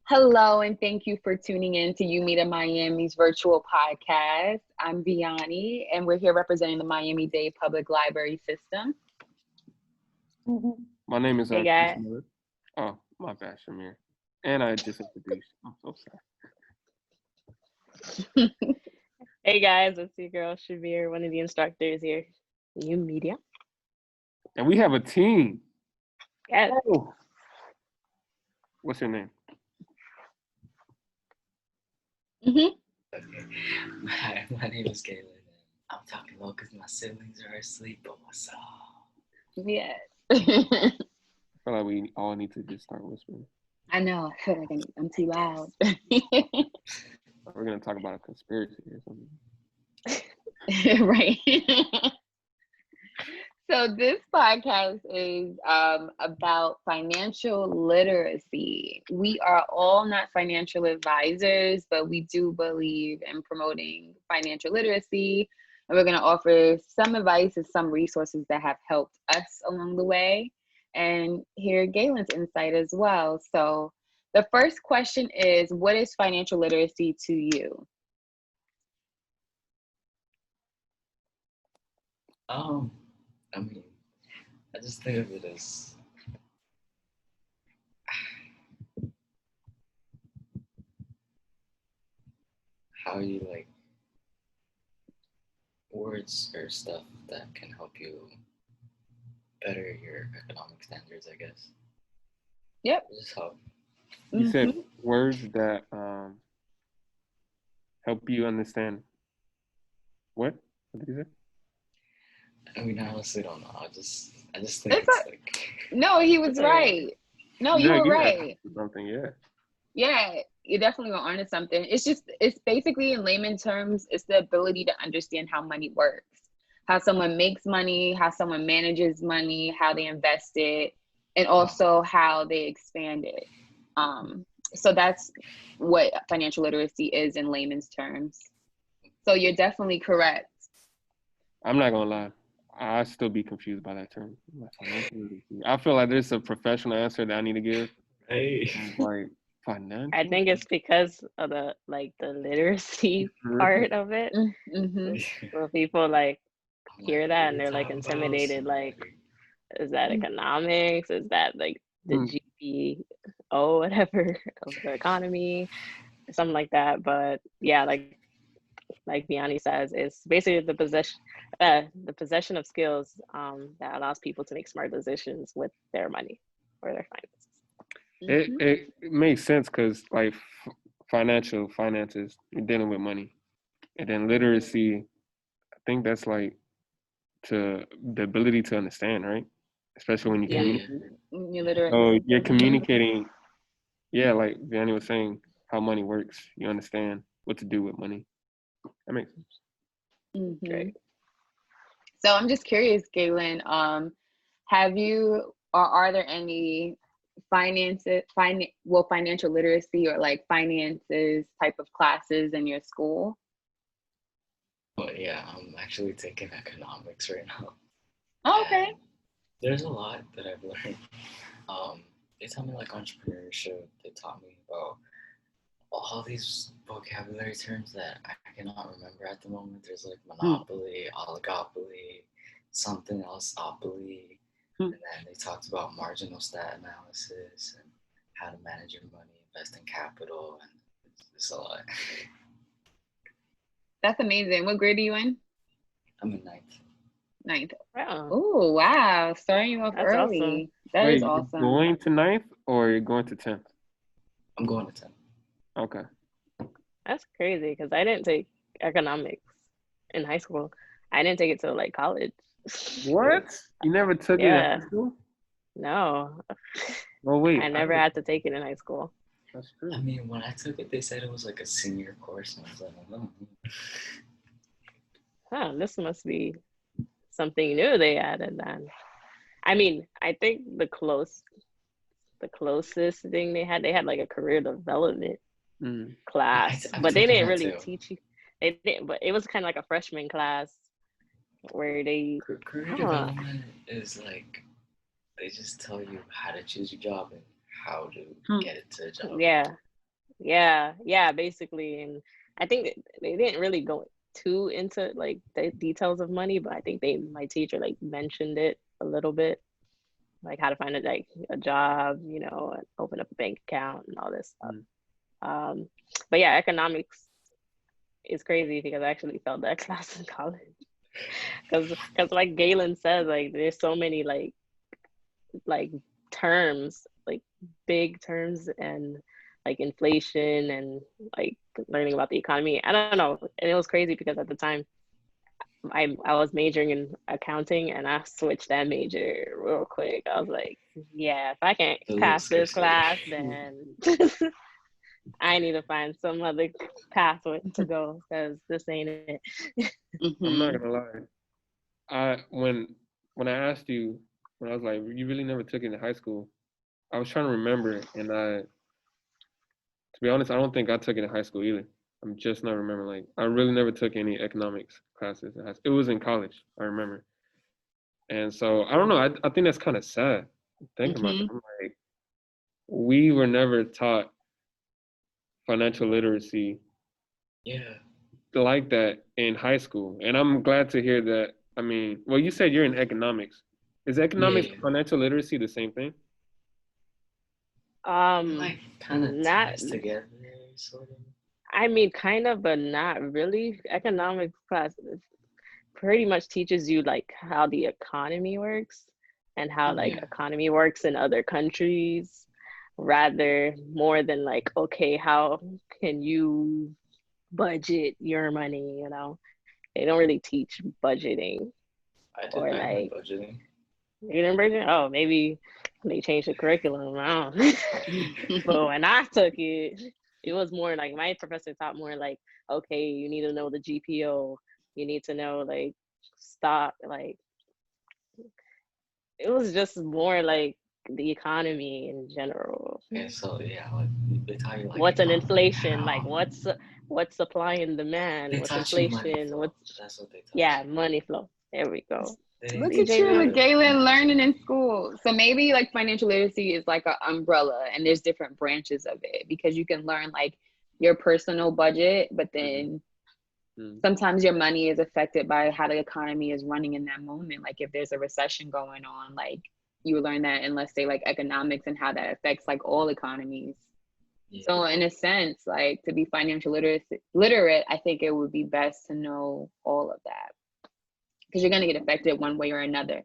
Hello, and thank you for tuning in to YOUmedia Miami's Virtual Podcast. I'm Vianney, and we're here representing the Miami-Dade Public Library System. My name is Hey, guys. Shamir. Oh, my bad, Shamir. And I just introduced. I'm so sorry. Hey guys, it's your girl Shabir, one of the instructors here. YOUmedia. And we have a team. Yes. Oh. What's your name? Hi, my name is Galen, and I'm talking low because my siblings are asleep, but what's up? Yes. I feel like we all need to just start whispering. I know. I feel like I'm too loud. We're going to talk about a conspiracy or something. Right. So this podcast is about financial literacy. We are all not financial advisors, but we do believe in promoting financial literacy. And we're going to offer some advice and some resources that have helped us along the way, and hear Galen's insight as well. So the first question is, what is financial literacy to you? I just think of it as how you like words or stuff that can help you better your economic standards, I guess. Yep. Just help. You said words that help you understand. What? What did you say? I mean, I honestly don't know. I just think it's like. No, he was right. No, you were right. Something, yeah. Yeah, you definitely were onto something. It's basically, in layman terms, it's the ability to understand how money works, how someone makes money, how someone manages money, how they invest it, and also how they expand it. So that's what financial literacy is in layman's terms. So you're definitely correct. I'm not gonna lie. I still be confused by that term. I feel like there's a professional answer that I need to give. Hey. Like financial. I think it's because of the literacy part of it. Mm-hmm. Well, people hear that and they're intimidated. Is that economics? Is that the GPO, whatever, of the economy, something like that? But yeah, like Vianney says, it's basically the possession of skills that allows people to make smart decisions with their money or their finances. It makes sense because finances, you're dealing with money, and then literacy, I think that's to the ability to understand, right? Especially when you communicate. So you're communicating, like Vianney was saying, how money works. You understand what to do with money. That makes sense. Great. So I'm just curious, Galen, have you, or are there any financial literacy or finances type of classes in your school? But yeah, I'm actually taking economics right now. Oh, okay. And there's a lot that I've learned. They taught me entrepreneurship. They taught me about all these vocabulary terms that I cannot remember at the moment. There's monopoly, oligopoly, something else, opoly. And then they talked about marginal stat analysis and how to manage your money, invest in capital, and it's a lot. That's amazing. What grade are you in? I'm in ninth. Wow. Oh, wow. Starting you off early. Awesome. That is awesome. You're going to 9th or you're going to 10th? I'm going to 10th. Okay. That's crazy because I didn't take economics in high school. I didn't take it till college. What? You never took it in high school? No. Oh wait. I never had to take it in high school. That's true. I mean, when I took it, they said it was a senior course, and I was like, This must be something new they added then. I mean, I think the closest thing they had a career development class, but they didn't really teach you. They didn't, but it was kind of like a freshman class where they career development is they just tell you how to choose your job and how to get it to a job. Yeah, Yeah, basically. And I think they didn't really go too into like the details of money, but I think my teacher like mentioned it a little bit, like how to find a job, and open up a bank account and all this stuff. But yeah, economics is crazy because I actually felt that class in college. Because like Galen says, like there's so many like terms, like big terms, and like inflation and like learning about the economy. I don't know. And it was crazy because at the time I was majoring in accounting and I switched that major real quick. I was like, yeah, if I can't pass this class, then I need to find some other pathway to go because this ain't it. I'm not gonna lie. When I asked you, when I was like, you really never took it in high school, I was trying to remember, and to be honest, I don't think I took it in high school either. I'm just not remembering. Like, I really never took any economics classes. It was in college, I remember. And so I don't know. I think that's kind of sad. Thinking about it, I'm like, we were never taught financial literacy, like that in high school. And I'm glad to hear that. I mean, well, you said you're in economics. Is economics and financial literacy the same thing? Like kind of ties together, sort of. I mean, kind of, but not really. Economics class pretty much teaches you like how the economy works and how like economy works in other countries, rather more than like, okay, how can you budget your money? They don't really teach budgeting. Or like budgeting. You didn't budget? Oh, maybe they changed the curriculum. I don't know. But when I took it, it was more like my professor taught more like, okay, you need to know the GPO. You need to know like stock. Like it was just more like the economy in general. Yeah, so like they taught you like what's an inflation? Like what's supply and demand? What's inflation? That's what they taught. Yeah, money flow. There we go. Look at you with Galen learning in school. So maybe like financial literacy is like an umbrella and there's different branches of it because you can learn like your personal budget, but then sometimes your money is affected by how the economy is running in that moment. Like if there's a recession going on, like you learn that in, let's say, like economics and how that affects like all economies. So in a sense, like to be financial literate, I think it would be best to know all of that. Because you're going to get affected one way or another.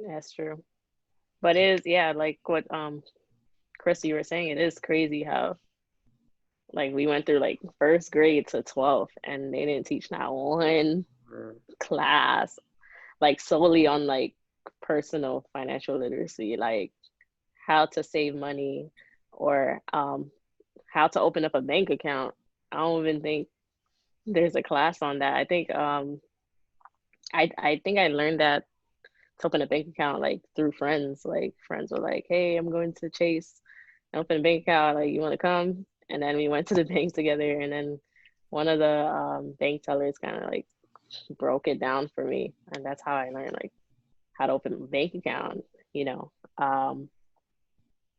That's true. But it is, like what Chris, you were saying, it is crazy how like we went through like first grade to 12th and they didn't teach not one class like solely on like personal financial literacy, like how to save money or how to open up a bank account. I don't even think there's a class on that. I think I think I learned that to open a bank account like through friends. Like friends were like, hey, I'm going to Chase and open a bank account, like you want to come? And then we went to the bank together, and then one of the bank tellers kind of like broke it down for me, and that's how I learned like how to open a bank account,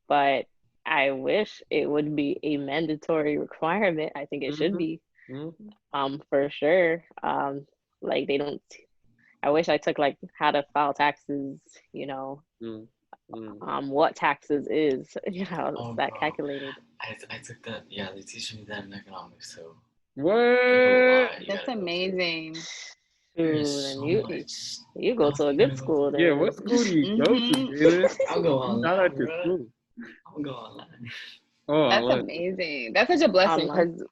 but I wish it would be a mandatory requirement. I think it should be. For sure. Like they don't. I wish I took like how to file taxes. What taxes is. That calculated. I took that. Yeah, they teach me that in economics too. What? That's amazing. You go to a good school then. Yeah, what school do you go to, Taylor? I'll go online. I'll go online. Oh, that's amazing. That's such a blessing because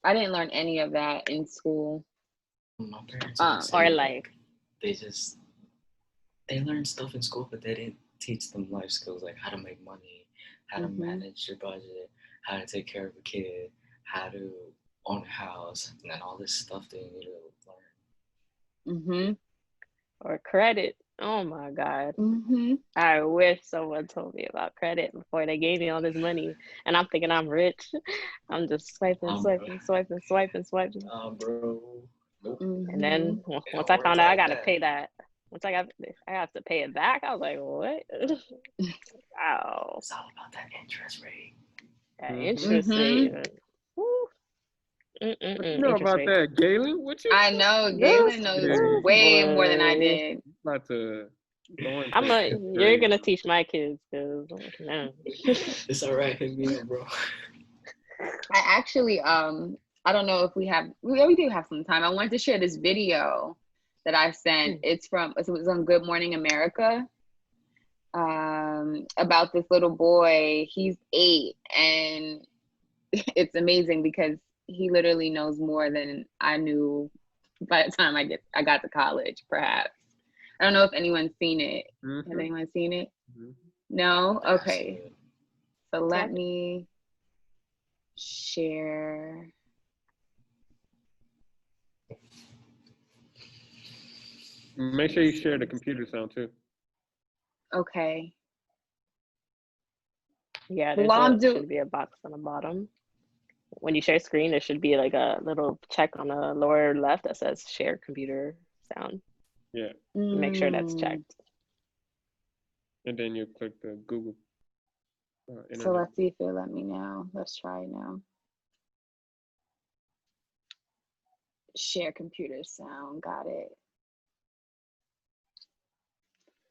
I didn't learn any of that in school. My parents or like they learned stuff in school, but they didn't teach them life skills like how to make money, how to manage your budget, how to take care of a kid, how to own a house, and then all this stuff they need to learn. Or credit. Oh my God. I wish someone told me about credit before they gave me all this money. And I'm thinking I'm rich. I'm just swiping. Oh, bro. Nope. And then once I found out I got to pay that, once I have to pay it back, I was like, what? Wow. It's all about that interest rate. That interest rate. Woo. What you know Interest about rate. that, Galen? What you? I know This Galen knows way more than I boy. did. About to go into You're gonna teach my kids, because no. It's all right, hit me up, bro. I actually, I don't know if we do have some time. I wanted to share this video that I sent. It was on Good Morning America, about this little boy. He's 8, and it's amazing because he literally knows more than I knew by the time I got to college, perhaps. I don't know if anyone's seen it. Has anyone seen it? No? Okay. So let me share. Make sure you share the computer sound too. Okay. Yeah, should be a box on the bottom. When you share screen, there should be like a little check on the lower left that says share computer sound. Yeah. Make sure that's checked. And then you click the Google. So let's see if it'll let me now. Let's try now. Share computer sound. Got it.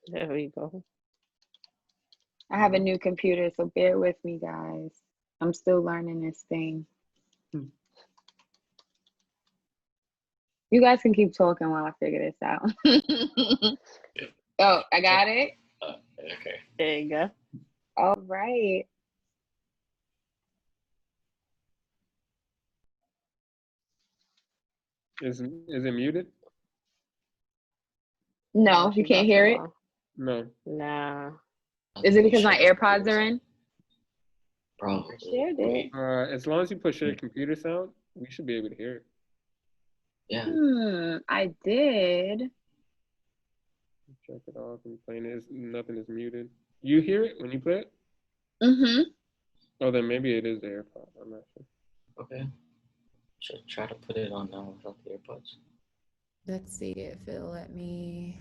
There we go. I have a new computer, so bear with me, guys. I'm still learning this thing. You guys can keep talking while I figure this out. Oh, I got it. Okay. There you go. All right. Is it muted? No, you can't hear it? No. Nah. Is it because my AirPods are in? Bro. Shared it. As long as you put share computer sound, we should be able to hear it. Yeah. I did. Check it off and playing it. Nothing is muted. You hear it when you play it? Oh, then maybe it is the AirPod. I'm not sure. Okay. Should try to put it on now without the AirPods. Let's see if it'll let me.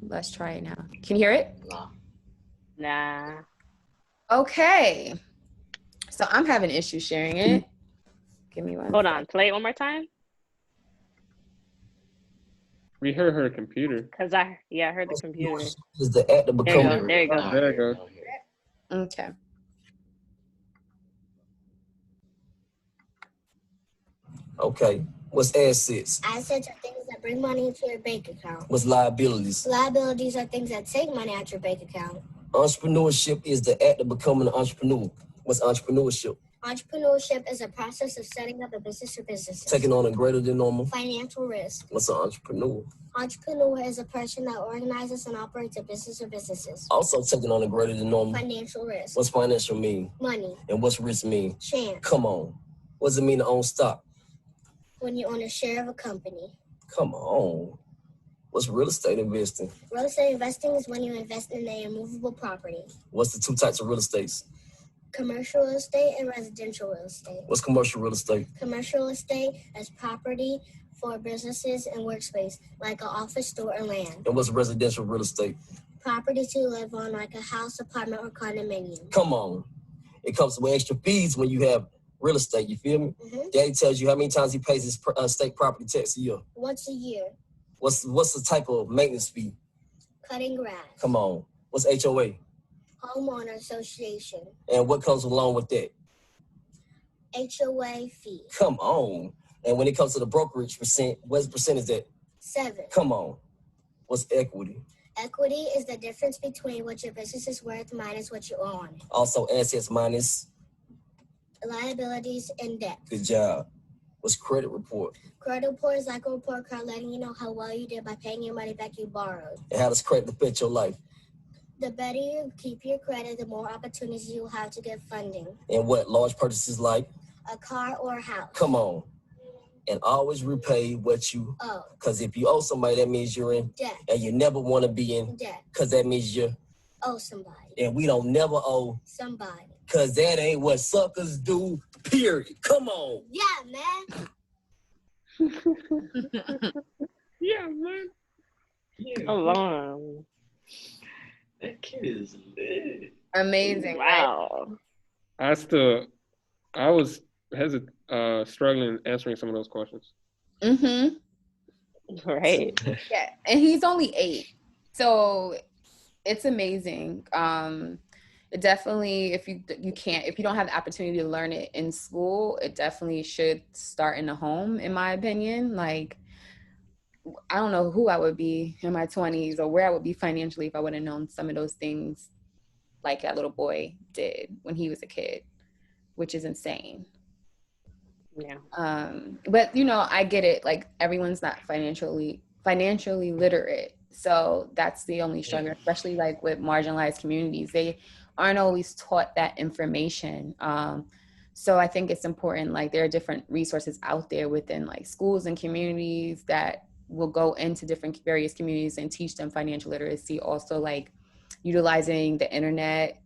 Let's try it now. Can you hear it? Nah. Okay. So I'm having issues sharing it. Give me one. Hold on. Play it one more time. We heard her computer. Cause I heard the computer. Is the act of becoming. There you go. There you go. Okay. Okay. What's assets? Assets are things that bring money into your bank account. What's liabilities? Liabilities are things that take money out your bank account. Entrepreneurship is the act of becoming an entrepreneur. What's entrepreneurship? Entrepreneurship is a process of setting up a business or businesses. Taking on a greater than normal. Financial risk. What's an entrepreneur? Entrepreneur is a person that organizes and operates a business or businesses. Also taking on a greater than normal. Financial risk. What's financial mean? Money. And what's risk mean? Chance. Come on. What does it mean to own stock? When you own a share of a company. Come on. What's real estate investing? Real estate investing is when you invest in a immovable property. What's the two types of real estates? Commercial real estate and residential real estate. What's commercial real estate? Commercial real estate is property for businesses and workspace, like an office, store, or land. And what's residential real estate? Property to live on, like a house, apartment, or condominium. Come on. It comes with extra fees when you have real estate, you feel me? Daddy tells you how many times he pays his state property tax a year. Once a year. What's the type of maintenance fee? Cutting grass. Come on. What's HOA? Homeowner association. And what comes along with that? HOA fee. Come on. And when it comes to the brokerage percent, what's the percent is that? 7. Come on. What's equity? Equity is the difference between what your business is worth minus what you own. Also assets minus? Liabilities and debt. Good job. What's credit report? Credit report is like a report card letting you know how well you did by paying your money back you borrowed. And how does credit affect your life? The better you keep your credit, the more opportunities you will have to get funding. And what large purchases like? A car or a house. Come on. And always repay what you owe. Because if you owe somebody, that means you're in debt. And you never want to be in debt. Because that means you owe somebody. And we don't never owe somebody. Because that ain't what suckers do, period. Come on. Yeah, man. Yeah, man. long. That kid is lit. Amazing. Wow. Right? I was struggling answering some of those questions. Mm-hmm. Right. Yeah, and he's only 8, so it's amazing. It definitely, if you don't have the opportunity to learn it in school, it definitely should start in the home, in my opinion. Like, I don't know who I would be in my 20s or where I would be financially if I would have known some of those things like that little boy did when he was a kid, which is insane. Yeah. But I get it. Like, everyone's not financially literate, so that's the only struggle, especially like with marginalized communities. They aren't always taught that information. So I think it's important. Like, there are different resources out there within like schools and communities that will go into various communities and teach them financial literacy. Also, like utilizing the internet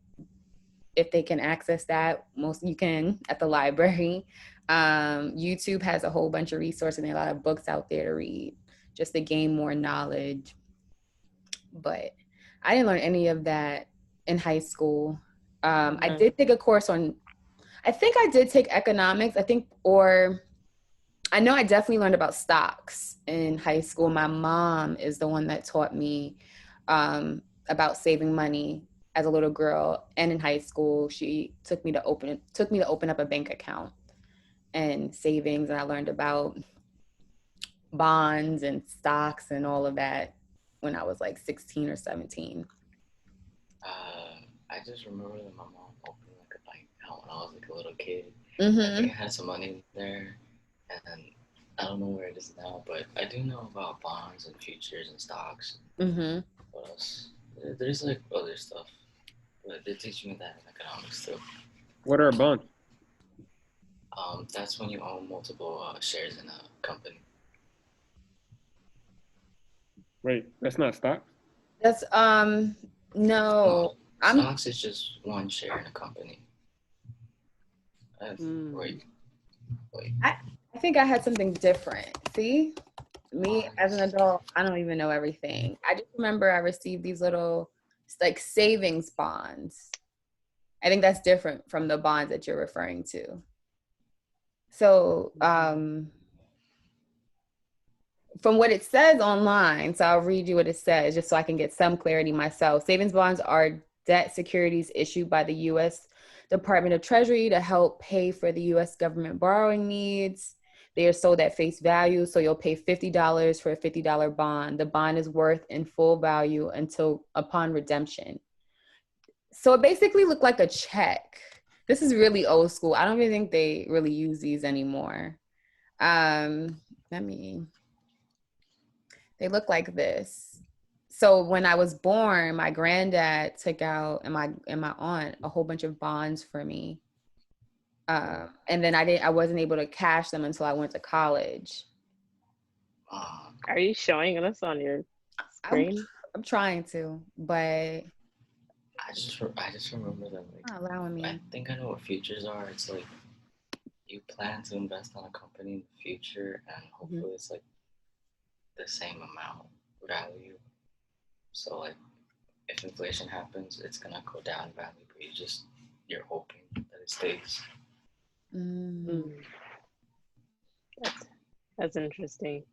if they can access that. Most you can at the library. YouTube has a whole bunch of resources and a lot of books out there to read just to gain more knowledge. But I didn't learn any of that in high school. I did take a course I think I did take economics, I know I definitely learned about stocks in high school. My mom is the one that taught me about saving money as a little girl, and in high school, she took me to open up a bank account and savings, and I learned about bonds and stocks and all of that when I was like 16 or 17. I just remember that my mom opened like a bank account when I was like a little kid. Mm-hmm. I think I had some money there, and I don't know where it is now, but I do know about bonds and futures and stocks. Mm-hmm. What else? There's like other stuff, but they teach me that in economics too. What are bonds? That's when you own multiple shares in a company. Wait, that's not stock? That's no. Stocks is just one share in a company. Wait. I think I had something different. See? Me as an adult, I don't even know everything. I just remember I received these little like savings bonds. I think that's different from the bonds that you're referring to. So from what it says online, so I'll read you what it says just so I can get some clarity myself. Savings bonds are debt securities issued by the U.S. Department of Treasury to help pay for the U.S. government borrowing needs. They are sold at face value, so you'll pay $50 for a $50 bond. The bond is worth in full value until upon redemption. So it basically looked like a check. This is really old school. I don't really think they really use these anymore. They look like this. So when I was born, my granddad took out and my aunt a whole bunch of bonds for me. And then I wasn't able to cash them until I went to college. Are you showing us on your screen? I'm trying to, but I just remember them. Like, not allowing me. I think I know what futures are. It's like you plan to invest on a company in the future, and hopefully it's like the same amount value. So like if inflation happens, it's gonna go down in value, but you're hoping that it stays. That's interesting.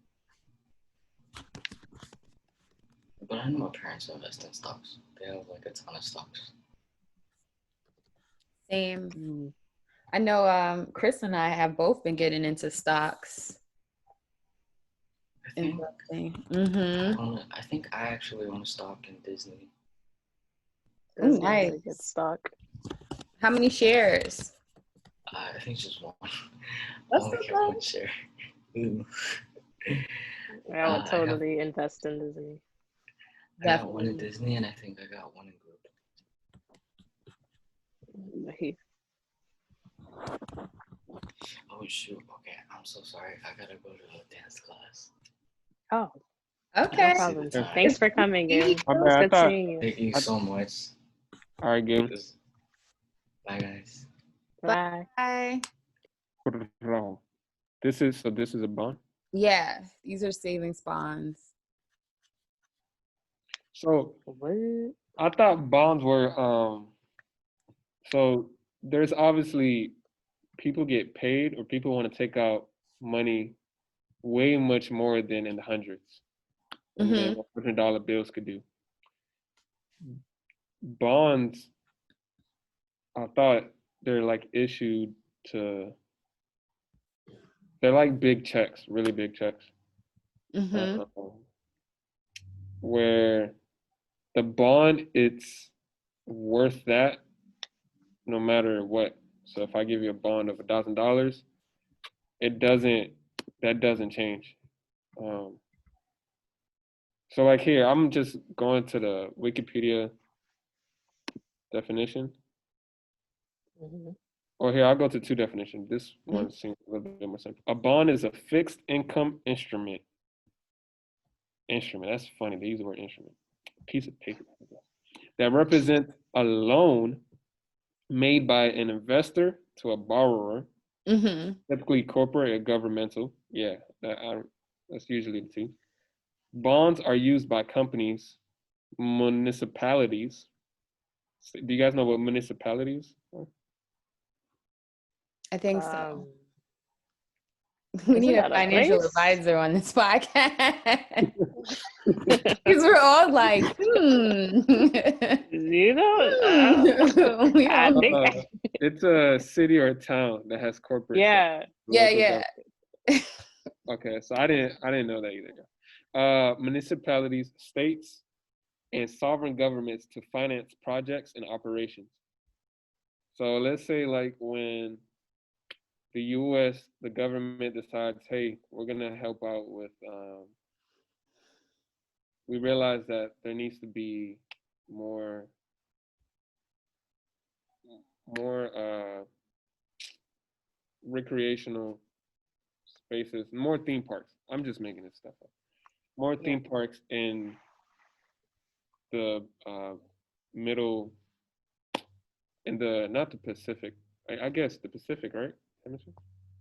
But I know my parents invest in stocks. They have like a ton of stocks. Same. I know Chris and I have both been getting into stocks. I think I actually own a stock in Disney. Ooh, nice. Good stock. How many shares? I think just one. That's only get one share. I would totally invest in Disney. I got one in Disney, and I think I got one in Group. Oh shoot! Okay, I'm so sorry. I gotta go to a dance class. Oh. Okay. No problem. Thanks for coming, Gabe. Good seeing you. Thank you so much. All right, Gabe. Bye, guys. Bye. Bye. This is a bond? Yeah, these are savings bonds. So What? I thought bonds were so there's obviously people get paid or people want to take out money way much more than in the hundreds than $100 bills could do. Bonds, I thought they're like issued to, they're like big checks, really big checks, where the bond, it's worth that no matter what. So if I give you a bond of $1,000, that doesn't change. So like here, I'm just going to the Wikipedia definition. Or here, I'll go to two definitions. This one seems a little bit more simple. A bond is a fixed income instrument. That's funny. They use the word instrument. A piece of paper that represents a loan made by an investor to a borrower, typically corporate or governmental. Yeah, that's usually the two. Bonds are used by companies, municipalities. Do you guys know what municipalities are? I think so. We need a financial advisor on this podcast. Because we're all like, You know, I think it's a city or a town that has corporate. Yeah. Okay, so I didn't know that either. Municipalities, states, and sovereign governments to finance projects and operations. So let's say like when the U.S., the government decides, hey, we're gonna help out with, we realize that there needs to be more recreational spaces, more theme parks. I'm just making this stuff up. More theme parks in the not the Pacific, I guess the Pacific, right?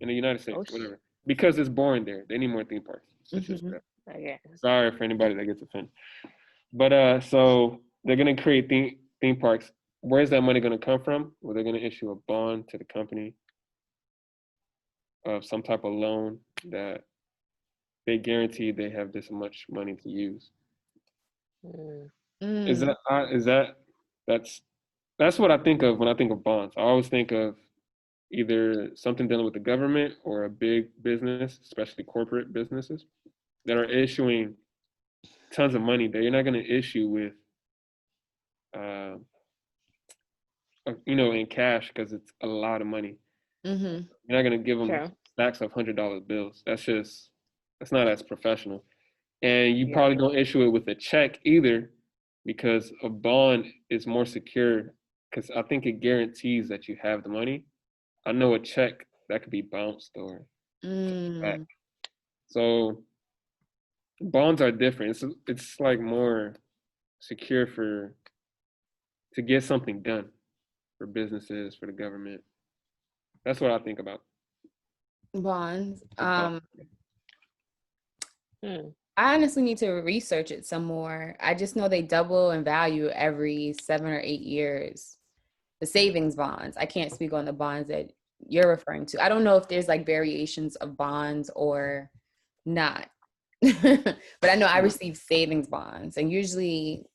In the United States, whatever. Because it's boring there. They need more theme parks. It's just that. Okay. Sorry for anybody that gets offended. But so they're gonna create theme parks. Where's that money gonna come from? Well, they're gonna issue a bond to the company of some type of loan that they guarantee they have this much money to use. That's what I think of when I think of bonds. I always think of either something dealing with the government or a big business, especially corporate businesses, that are issuing tons of money that you're not going to issue with, in cash because it's a lot of money. You're not going to give them stacks of $100 bills. That's not as professional. And you probably don't issue it with a check either, because a bond is more secure because I think it guarantees that you have the money. I know a check that could be bounced or back. So bonds are different. It's like more secure to get something done for businesses, for the government. That's what I think about bonds. I honestly need to research it some more. I just know they double in value every 7 or 8 years. The savings bonds. I can't speak on the bonds that you're referring to. I don't know if there's like variations of bonds or not. But I know I received savings bonds, and usually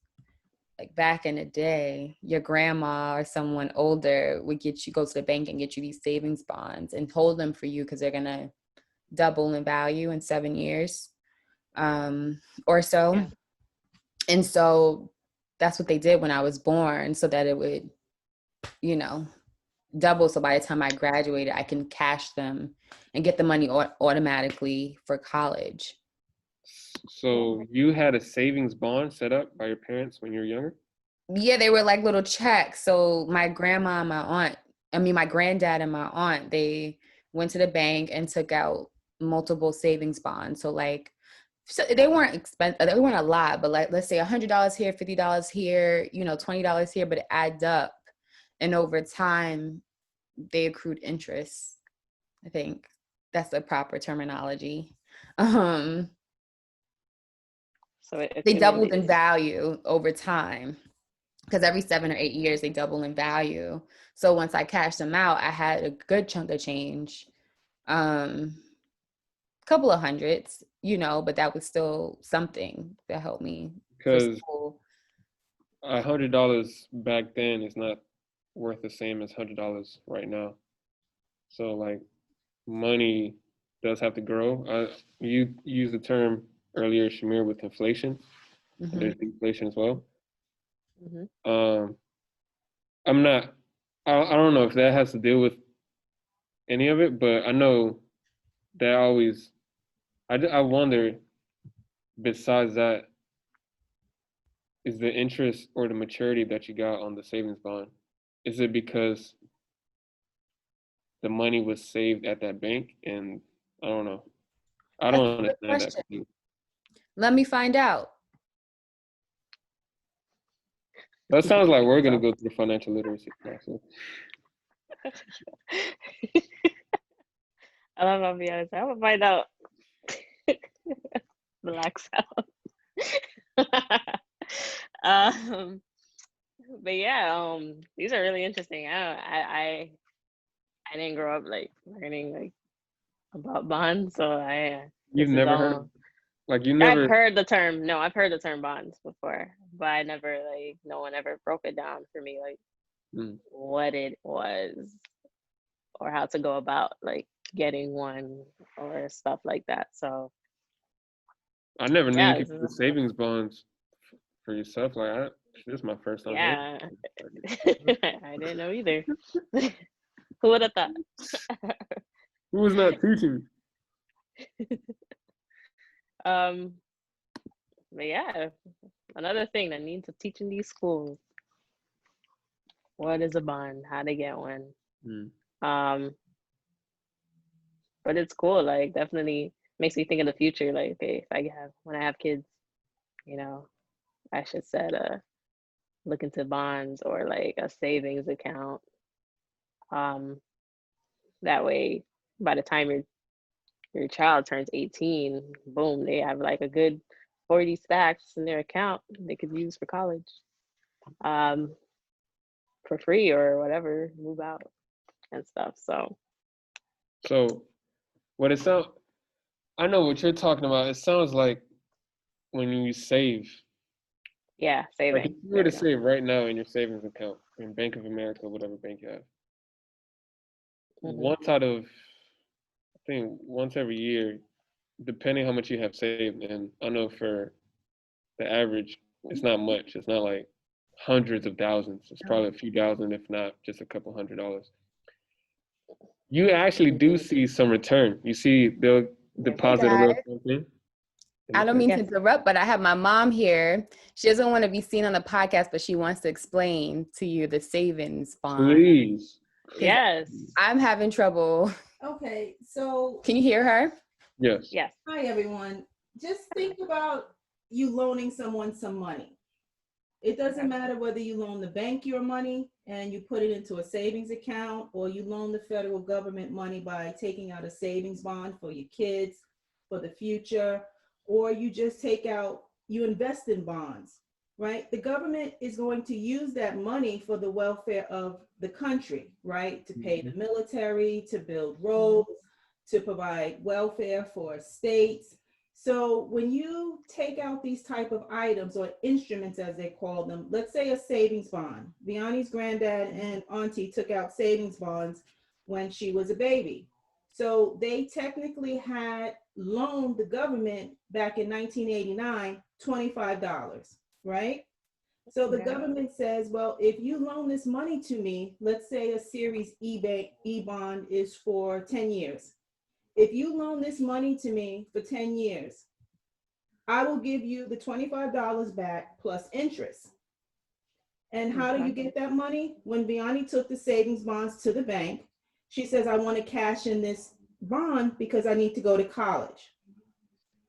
like back in the day, your grandma or someone older would go to the bank and get you these savings bonds and hold them for you because they're going to double in value in 7 years. Or so. And so that's what they did when I was born, so that it would, double. So by the time I graduated, I can cash them and get the money automatically for college. So you had a savings bond set up by your parents when you were younger? Yeah, they were like little checks. So my grandma and my granddad and my aunt, they went to the bank and took out multiple savings bonds. So they weren't expensive. They weren't a lot, but like, let's say $100 here, $50 here, $20 here, but it adds up. And over time, they accrued interest. I think that's the proper terminology. So they doubled in value over time, because every 7 or 8 years they double in value. So once I cashed them out, I had a good chunk of change, couple of hundreds, but that was still something that helped me. Because $100 back then is not worth the same as $100 right now. So like money does have to grow. You used the term earlier, Shamir, with inflation. Mm-hmm. There's deflation as well. Mm-hmm. I don't know if that has to deal with any of it, but I know that always, I wonder, besides that, is the interest or the maturity that you got on the savings bond, is it because the money was saved at that bank? And I don't know. I don't understand that. Let me find out. That sounds like we're going to go through the financial literacy process. I don't know, to be honest. I'm going to find out. Relax out. But yeah, these are really interesting. I didn't grow up like learning like about bonds, so You've never heard, I've heard the term. No, I've heard the term bonds before, but I never no one ever broke it down for me what it was or how to go about like getting one or stuff like that. So I never knew you could do the savings bonds for yourself. Like this is my first time. Yeah, I didn't know either. Who would have thought? Who was not teaching me? But yeah, another thing that needs to teach in these schools. What is a bond? How to get one? But it's cool. Like, definitely makes me think of the future. Like, okay, when I have kids, I should look into bonds or like a savings account. That way, by the time your child turns 18, boom, they have like a good 40 stacks in their account they could use for college, for free or whatever, move out and stuff. So what it sounds, I know what you're talking about. It sounds like when you save. Yeah, saving. Like if you were to save right now in your savings account in Bank of America, whatever bank you have, once every year, depending how much you have saved, and I know for the average, it's not much. It's not like hundreds of thousands. It's probably a few thousand, if not just a couple $100s. You actually do see some return. You see they'll deposit a little something. I don't mean to interrupt, but I have my mom here. She doesn't want to be seen on the podcast, but she wants to explain to you the savings bond. Please. Yes. I'm having trouble. Okay, so. Can you hear her? Yes. Yes. Hi, everyone. Just think about you loaning someone some money. It doesn't matter whether you loan the bank your money and you put it into a savings account, or you loan the federal government money by taking out a savings bond for your kids for the future, or you just you invest in bonds, right? The government is going to use that money for the welfare of the country, right? To pay the military, to build roads, to provide welfare for states. So when you take out these type of items or instruments, as they call them, let's say a savings bond. Vianney's granddad and auntie took out savings bonds when she was a baby. So they technically had loaned the government back in 1989, $25, right? So the government says, well, if you loan this money to me, let's say a Series E bond is for 10 years. If you loan this money to me for 10 years, I will give you the $25 back plus interest. And how do you get that money? When Vianney took the savings bonds to the bank, she says, I want to cash in this bond because I need to go to college.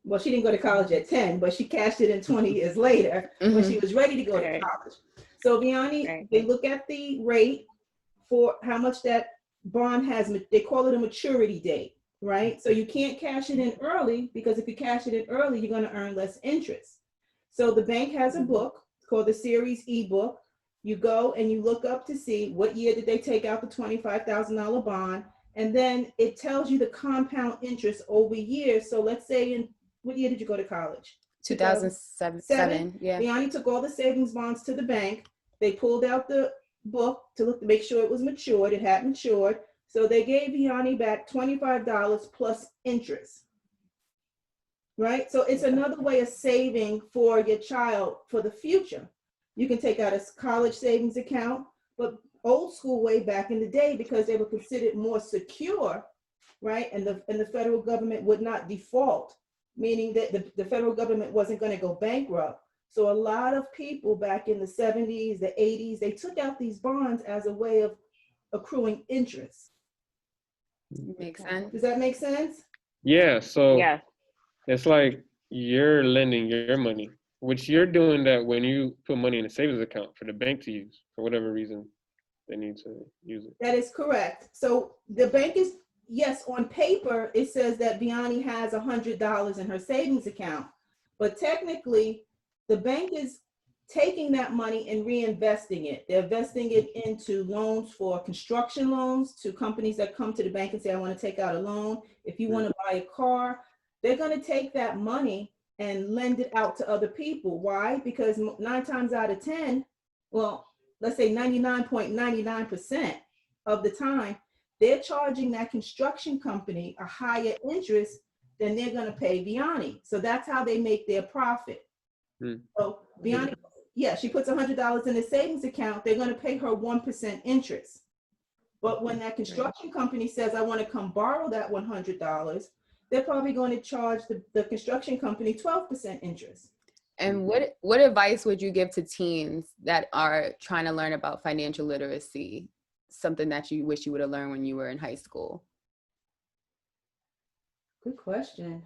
Well, she didn't go to college at 10, but she cashed it in 20 years later when she was ready to go to college. So Vianney, they look at the rate for how much that bond has, they call it a maturity date, right? So you can't cash it in early, because if you cash it in early, you're going to earn less interest. So the bank has a book called the Series ebook. You go and you look up to see what year did they take out the $25,000 bond. And then it tells you the compound interest over years. So let's say what year did you go to college? 2007. Yeah. Vianney took all the savings bonds to the bank. They pulled out the book to make sure it was matured. It had matured. So they gave Vianney back $25 plus interest. Right? So it's another way of saving for your child for the future. You can take out a college savings account, but old school way back in the day, because they were considered more secure, right? And the federal government would not default, meaning that the federal government wasn't going to go bankrupt. So a lot of people back in the 70s, the 80s, they took out these bonds as a way of accruing interest. Makes sense. Does that make sense? Yeah. So it's like you're lending your money, which you're doing that when you put money in a savings account for the bank to use for whatever reason they need to use it. That is correct. So the bank is, yes, on paper, it says that Vianney has $100 in her savings account, but technically the bank is taking that money and reinvesting it. They're investing it into loans for construction loans to companies that come to the bank and say, I want to take out a loan. If you want to buy a car, they're going to take that money and lend it out to other people. Why? Because 9 times out of 10, well, let's say 99.99% of the time, they're charging that construction company a higher interest than they're going to pay Vianney. So that's how they make their profit. So Vianney, she puts $100 in a savings account, they're going to pay her 1% interest. But when that construction company says, I want to come borrow that $100, they're probably going to charge the construction company 12% interest. And what advice would you give to teens that are trying to learn about financial literacy? Something that you wish you would have learned when you were in high school? Good question.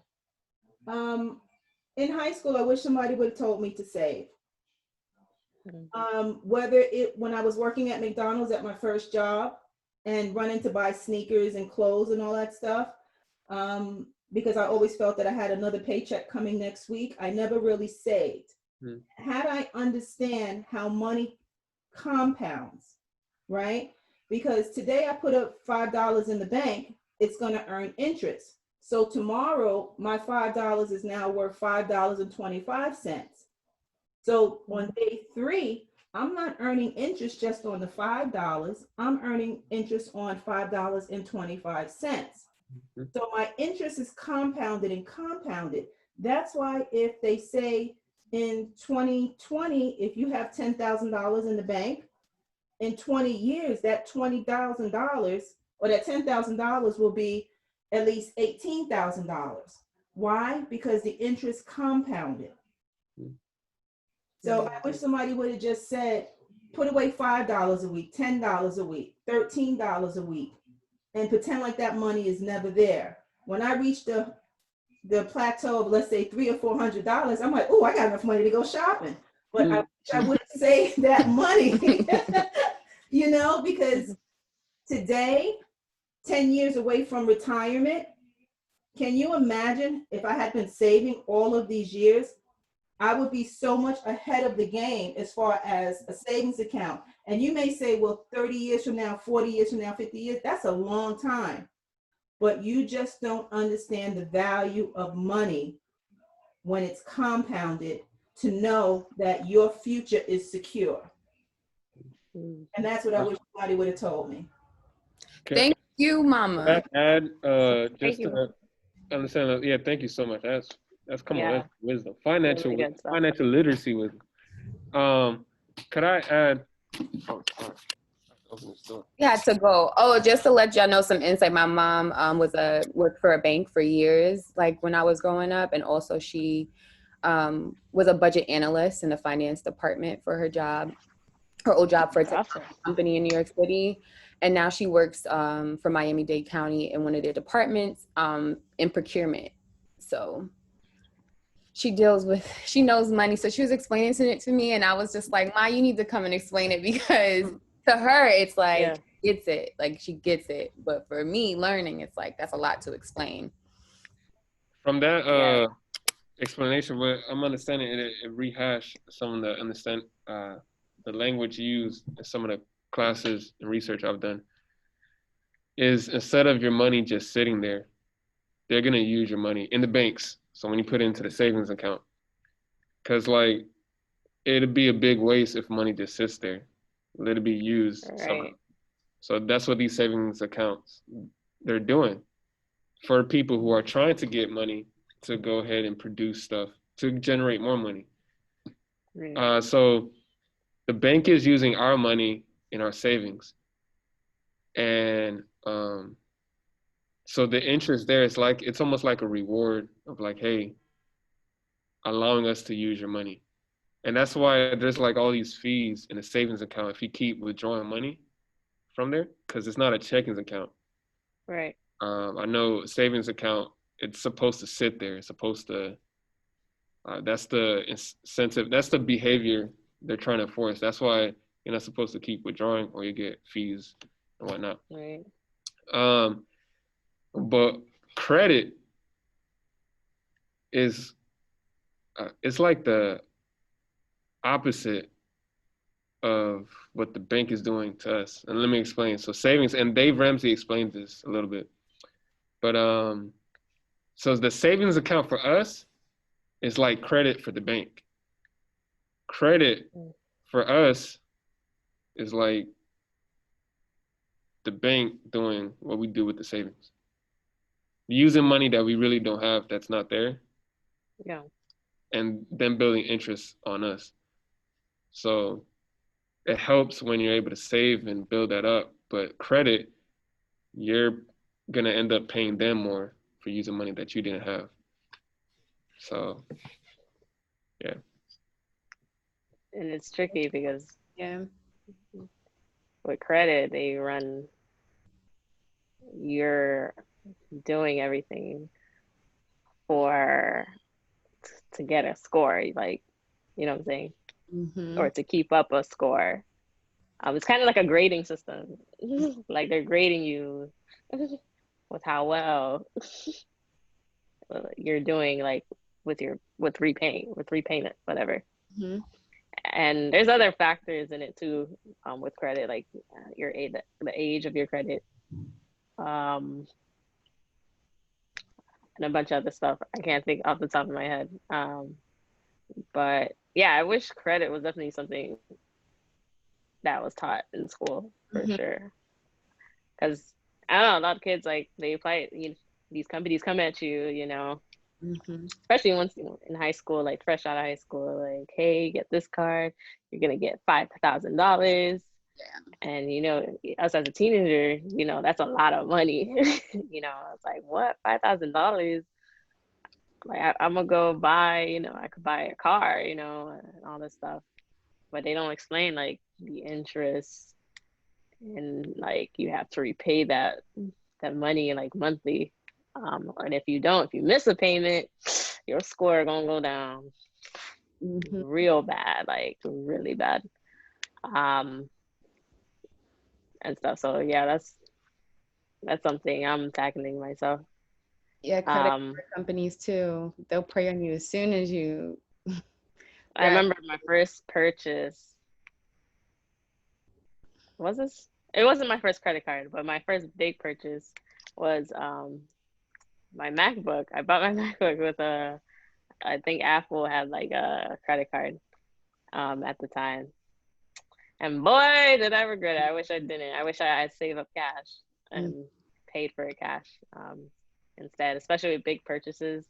In high school, I wish somebody would have told me to save. When I was working at McDonald's at my first job and running to buy sneakers and clothes and all that stuff, because I always felt that I had another paycheck coming next week, I never really saved. Had I understand how money compounds, right? Because today I put up $5 in the bank, it's going to earn interest. So tomorrow, my $5 is now worth $5.25. So on day 3, I'm not earning interest just on the $5. I'm earning interest on $5.25. So my interest is compounded and compounded. That's why if they say in 2020, if you have $10,000 in the bank, in 20 years, that $20,000 or that $10,000 will be at least $18,000. Why? Because the interest compounded. So I wish somebody would have just said, put away $5 a week, $10 a week, $13 a week, and pretend like that money is never there. When I reach the plateau of, let's say, $300 or $400, I'm like, oh, I got enough money to go shopping. But I would save that money, because today, 10 years away from retirement, can you imagine if I had been saving all of these years? I would be so much ahead of the game as far as a savings account. And you may say, well, 30 years from now, 40 years from now, 50 years, that's a long time. But you just don't understand the value of money when it's compounded to know that your future is secure. And that's what I wish somebody would have told me. Okay. Thank you, Mama. Add, just to understand, thank you so much. That's that's wisdom. Financial literacy wisdom. Could I add? Yeah, to go. Oh, just to let y'all know some insight. My mom worked for a bank for years, like when I was growing up, and also she was a budget analyst in the finance department for her old job for a company in New York City. And now she works for Miami-Dade County in one of their departments in procurement. So she knows money. So she was explaining it to me, and I was just like, Ma, you need to come and explain it, because to her, it's like, gets it. Like, she gets it. But for me, learning, it's like, that's a lot to explain. From that, explanation, but I'm understanding it rehash some of the language used in some of the classes and research I've done. Is instead of your money just sitting there, they're gonna use your money in the banks. So when you put it into the savings account, because like it'd be a big waste if money just sits there. Let it be used somehow. So that's what these savings accounts they're doing for people who are trying to get money to go ahead and produce stuff to generate more money. So the bank is using our money in our savings, and so the interest there is like it's almost like a reward of like, hey, allowing us to use your money. And that's why there's like all these fees in a savings account if you keep withdrawing money from there, because it's not a checking account. Right. I know savings account, it's supposed to sit there. It's supposed to, that's the incentive, that's the behavior they're trying to force. That's why you're not supposed to keep withdrawing or you get fees and whatnot. Right. But credit is, it's like the opposite of what the bank is doing to us. And let me explain. So savings, and Dave Ramsey explained this a little bit, but so the savings account for us is like credit for the bank. Credit for us is like the bank doing what we do with the savings. Using money that we really don't have, that's not there. Yeah. And then building interest on us. So it helps when you're able to save and build that up. But credit, you're going to end up paying them more for using money that you didn't have. So, yeah. And it's tricky because with credit, you're doing everything to get a score, like, you know what I'm saying? Mm-hmm. Or to keep up a score. It's kind of like a grading system. Like they're grading you with how well you're doing, like with repayment, whatever. Mm-hmm. And there's other factors in it too, with credit, like your age, the age of your credit, and a bunch of other stuff. I can't think off the top of my head. But yeah, I wish credit was definitely something that was taught in school for sure. Because I don't know, a lot of kids, like, they apply, these companies come at you, especially once in high school, like fresh out of high school, like, hey, get this card, you're gonna get $5,000. Yeah. And us as a teenager, that's a lot of money. It's like, what, $5,000? Like I'm gonna go buy, I could buy a car, and all this stuff, but they don't explain like the interest and like you have to repay that money like monthly, and if you miss a payment, your score gonna go down real bad, like really bad, and stuff. So yeah, that's something I'm tackling myself. Yeah, credit card companies too. They'll prey on you as soon as you. I remember my first purchase. It wasn't my first credit card, but my first big purchase was my MacBook. I bought my MacBook with I think Apple had like a credit card at the time. And boy, did I regret it. I wish I didn't. I wish I had saved up cash and paid for it cash. Instead, especially with big purchases,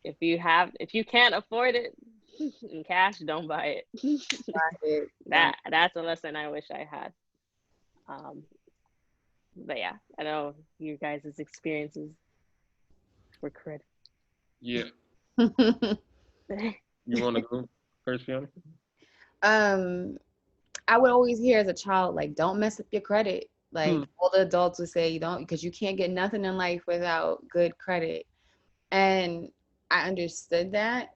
if you can't afford it in cash, don't buy it. That's a lesson I wish I had. But yeah, I know you guys' experiences were credit. Yeah. You want to go first, Fiona? I would always hear as a child, like, don't mess up your credit. Like all the adults would say, you don't, because you can't get nothing in life without good credit. And I understood that,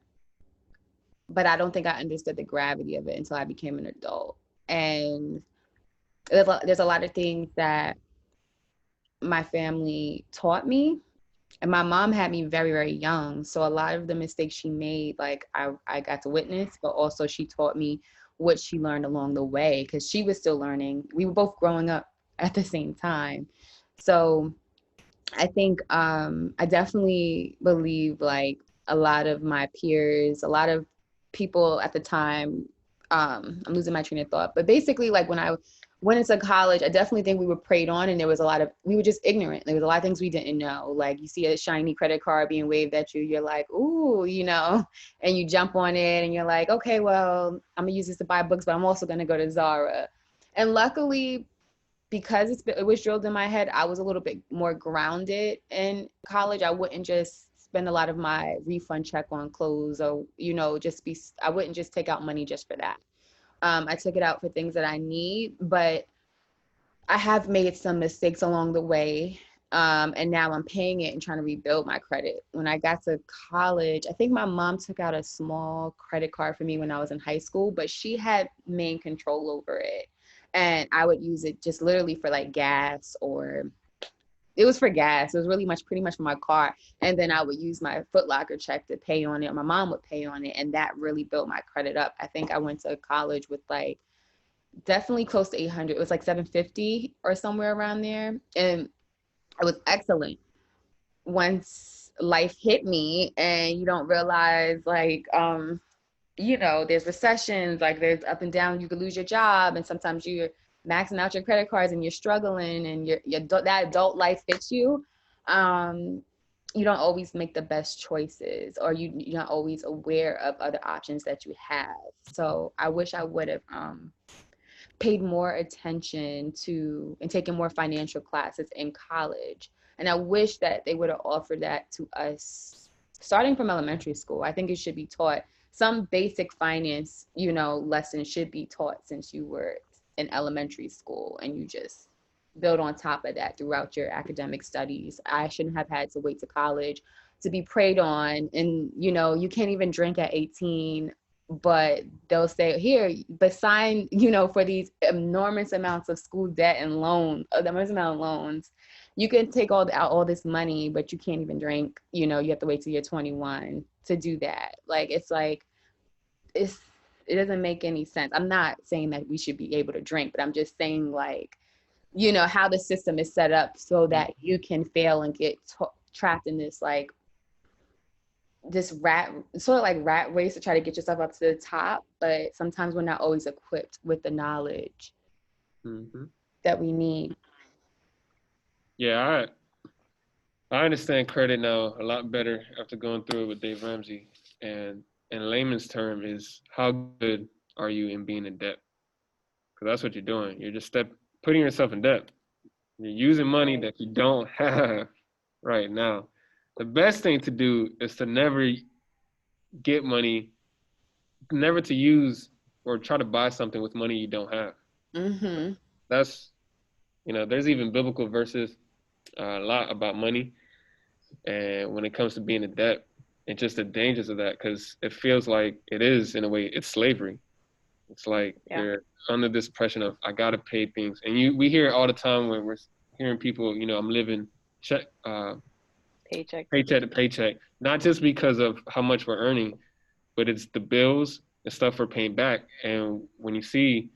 but I don't think I understood the gravity of it until I became an adult. And there's a lot of things that my family taught me And my mom had me very, very young. So a lot of the mistakes she made, like I got to witness, but also she taught me what she learned along the way because she was still learning. We were both growing up at the same time. So I think I definitely believe like a lot of my peers, a lot of people at the time, I'm losing my train of thought, but basically like when I went into college, I definitely think we were preyed on and there was we were just ignorant. There was a lot of things we didn't know. Like you see a shiny credit card being waved at you, you're like, ooh, and you jump on it and you're like, okay, well, I'm gonna use this to buy books, but I'm also gonna go to Zara. And luckily, because it was drilled in my head, I was a little bit more grounded in college. I wouldn't just spend a lot of my refund check on clothes or, I wouldn't just take out money just for that. I took it out for things that I need, but I have made some mistakes along the way. And now I'm paying it and trying to rebuild my credit. When I got to college, I think my mom took out a small credit card for me when I was in high school, but she had main control over it. And I would use it just literally for like gas, or it was for gas. It was pretty much for my car. And then I would use my Foot Locker check to pay on it. Or my mom would pay on it. And that really built my credit up. I think I went to college with like definitely close to 800. It was like 750 or somewhere around there. And it was excellent. Once life hit me and you don't realize like, there's recessions, like there's up and down, you could lose your job, and sometimes you're maxing out your credit cards and you're struggling and that adult life hits you. You don't always make the best choices, or you're not always aware of other options that you have. So I wish I would have paid more attention to and taken more financial classes in college. And I wish that they would have offered that to us starting from elementary school. I think it should be taught. Some basic finance, lessons should be taught since you were in elementary school, and you just build on top of that throughout your academic studies. I shouldn't have had to wait to college to be preyed on. And, you can't even drink at 18, but they'll say, here, but sign, for these enormous amounts of school debt and enormous amount of loans. You can take all this money, but you can't even drink, you have to wait till you're 21 to do that. Like, it's like, it doesn't make any sense. I'm not saying that we should be able to drink, but I'm just saying like, how the system is set up so that you can fail and get trapped in this like this rat race to try to get yourself up to the top. But sometimes we're not always equipped with the knowledge that we need. Yeah, I understand credit now a lot better after going through it with Dave Ramsey. And in layman's term is, how good are you in being in debt? Because that's what you're doing. You're just putting yourself in debt. You're using money that you don't have right now. The best thing to do is to never get money, never to use or try to buy something with money you don't have. That's, there's even biblical verses a lot about money. And when it comes to being in debt, and just the dangers of that, because it feels like it is, in a way, it's slavery. It's like you're under this pressure of, I got to pay things. And we hear it all the time when we're hearing people, I'm living paycheck to paycheck, not just because of how much we're earning, but it's the bills and stuff we're paying back. And when you see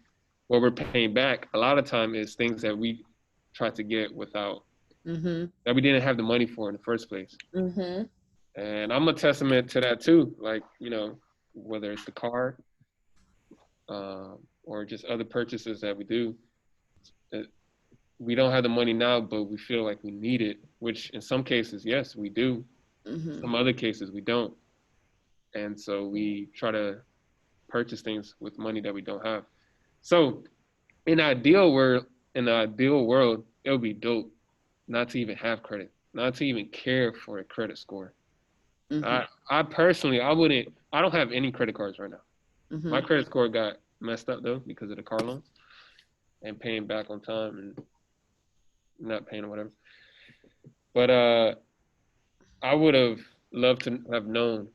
what we're paying back, a lot of time is things that we try to get without, that we didn't have the money for in the first place. And I'm a testament to that too. Like, whether it's the car or just other purchases that we do, we don't have the money now, but we feel like we need it, which in some cases, yes, we do. Some other cases, we don't. And so we try to purchase things with money that we don't have. So in the ideal world, it would be dope not to even have credit, not to even care for a credit score. I personally, I don't have any credit cards right now. My credit score got messed up though because of the car loans and paying back on time and not paying or whatever. But I would have loved to have known,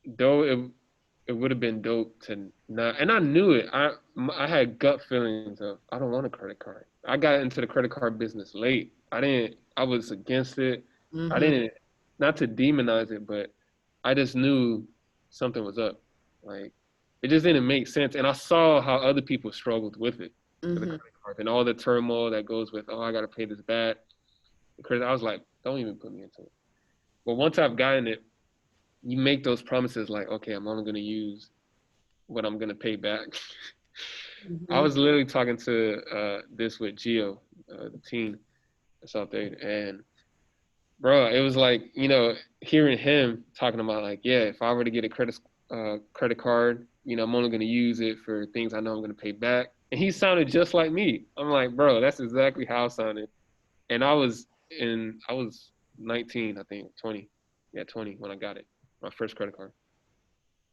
though it would have been dope to not, and I knew it. I had gut feelings of, I don't want a credit card. I got into the credit card business late. I was against it. I didn't, not to demonize it, but I just knew something was up. Like, it just didn't make sense. And I saw how other people struggled with it, with the credit card, and all the turmoil that goes with, oh, I got to pay this back. Because I was like, don't even put me into it. But once I've gotten it, you make those promises like, okay, I'm only going to use what I'm going to pay back. I was literally talking to this with Gio, the teen that's out there. And bro, it was like, you know, hearing him talking about like, yeah, if I were to get a credit card, you know, I'm only going to use it for things I know I'm going to pay back. And he sounded just like me. I'm like, bro, that's exactly how I sounded. And I was 19, I think, 20. Yeah, 20 when I got it, my first credit card.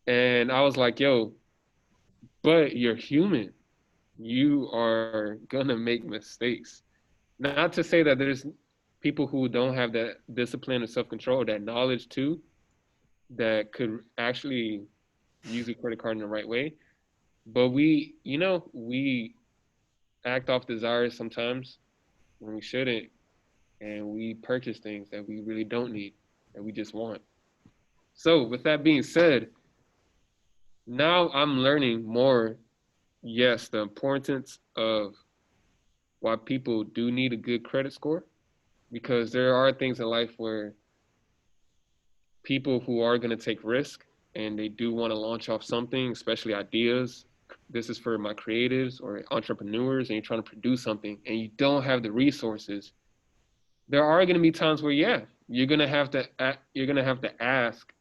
And I was like, yo, but you're human. You are going to make mistakes. Not to say that there's people who don't have that discipline and self-control, that knowledge too, that could actually use a credit card in the right way. But we act off desires sometimes when we shouldn't, and we purchase things that we really don't need, that we just want. So with that being said, now I'm learning more, yes, the importance of why people do need a good credit score, because there are things in life where people who are going to take risk and they do want to launch off something, especially ideas. This is for my creatives or entrepreneurs, and you're trying to produce something and you don't have the resources. There are going to be times where, yeah, you're going to have to ask,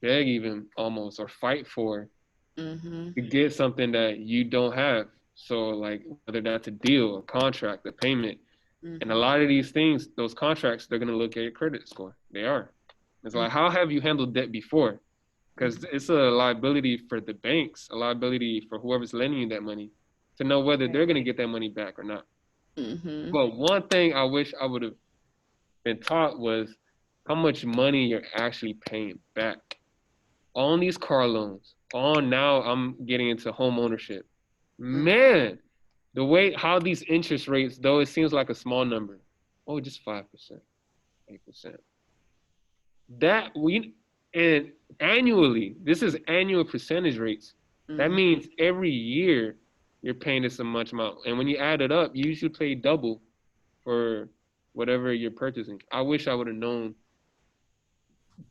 beg even almost, or fight for to get something that you don't have. So like whether that's a deal, a contract, a payment, and a lot of these things, those contracts, they're going to look at your credit score. They are. It's like, how have you handled debt before? Because it's a liability for the banks, a liability for whoever's lending you that money to know whether they're going to get that money back or not. But one thing I wish I would have been taught was how much money you're actually paying back on these car loans. Now I'm getting into home ownership. Man, the way how these interest rates, though it seems like a small number, just 5%, 8%. And annually, this is annual percentage rates. That means every year you're paying this much amount. And when you add it up, you usually pay double for whatever you're purchasing. I wish I would have known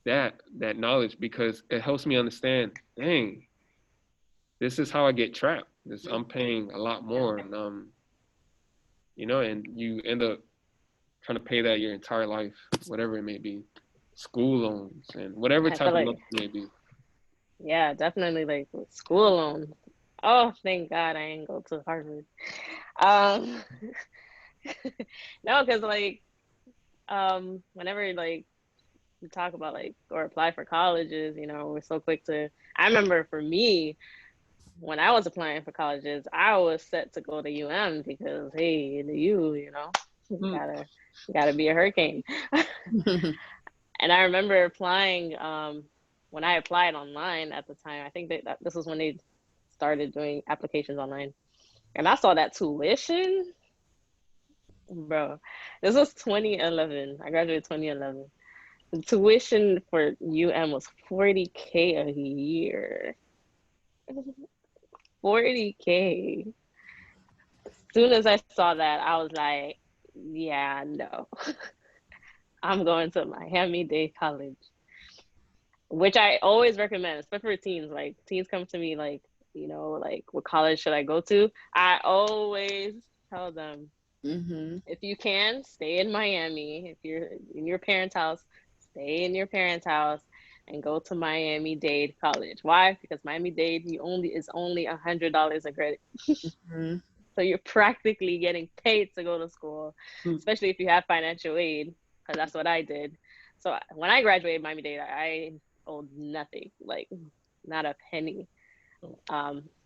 that knowledge, because it helps me understand, dang, this is how I get trapped. I'm paying a lot more, and and you end up trying to pay that your entire life, whatever it may be, school loans and whatever type of loan it may be. Yeah, definitely, like school loans. Oh, thank God I ain't go to Harvard. No, because whenever like we talk about or apply for colleges, we're so quick to. I remember for me, when I was applying for colleges, I was set to go to because hey, the you gotta be a hurricane. And I remember applying when I applied online at the time. I think that this was when they started doing applications online, and I saw that tuition, bro. This was 2011. I graduated 2011. The tuition for was $40K a year. $40K. As soon as I saw that, I was like, yeah, no. I'm going to Miami-Dade College, which I always recommend, especially for teens. Like, teens come to me what college should I go to? I always tell them, if you can, stay in Miami. If you're in your parents' house, stay in your parents' house and go to Miami-Dade College. Why? Because Miami-Dade is only $100 a credit. So you're practically getting paid to go to school, especially if you have financial aid, because that's what I did. So when I graduated Miami-Dade, I owed nothing, like not a penny.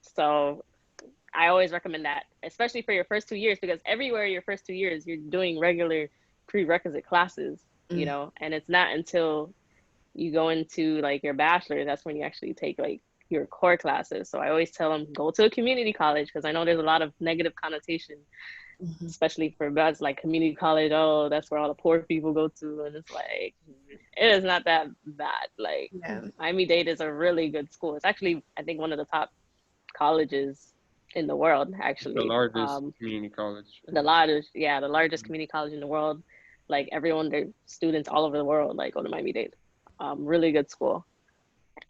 So I always recommend that, especially for your first 2 years, because everywhere your first 2 years, you're doing regular prerequisite classes, and it's not until you go into your bachelor, that's when you actually take your core classes. So I always tell them, go to a community college, because I know there's a lot of negative connotation especially for us, like community college. Oh, that's where all the poor people go to, and it's like it is not that bad. Like Miami-Dade is a really good school. It's actually, I think, one of the top colleges in the world. Actually, the largest community college. The largest community college in the world. Like everyone, their students all over the world, like go to Miami-Dade. Really good school.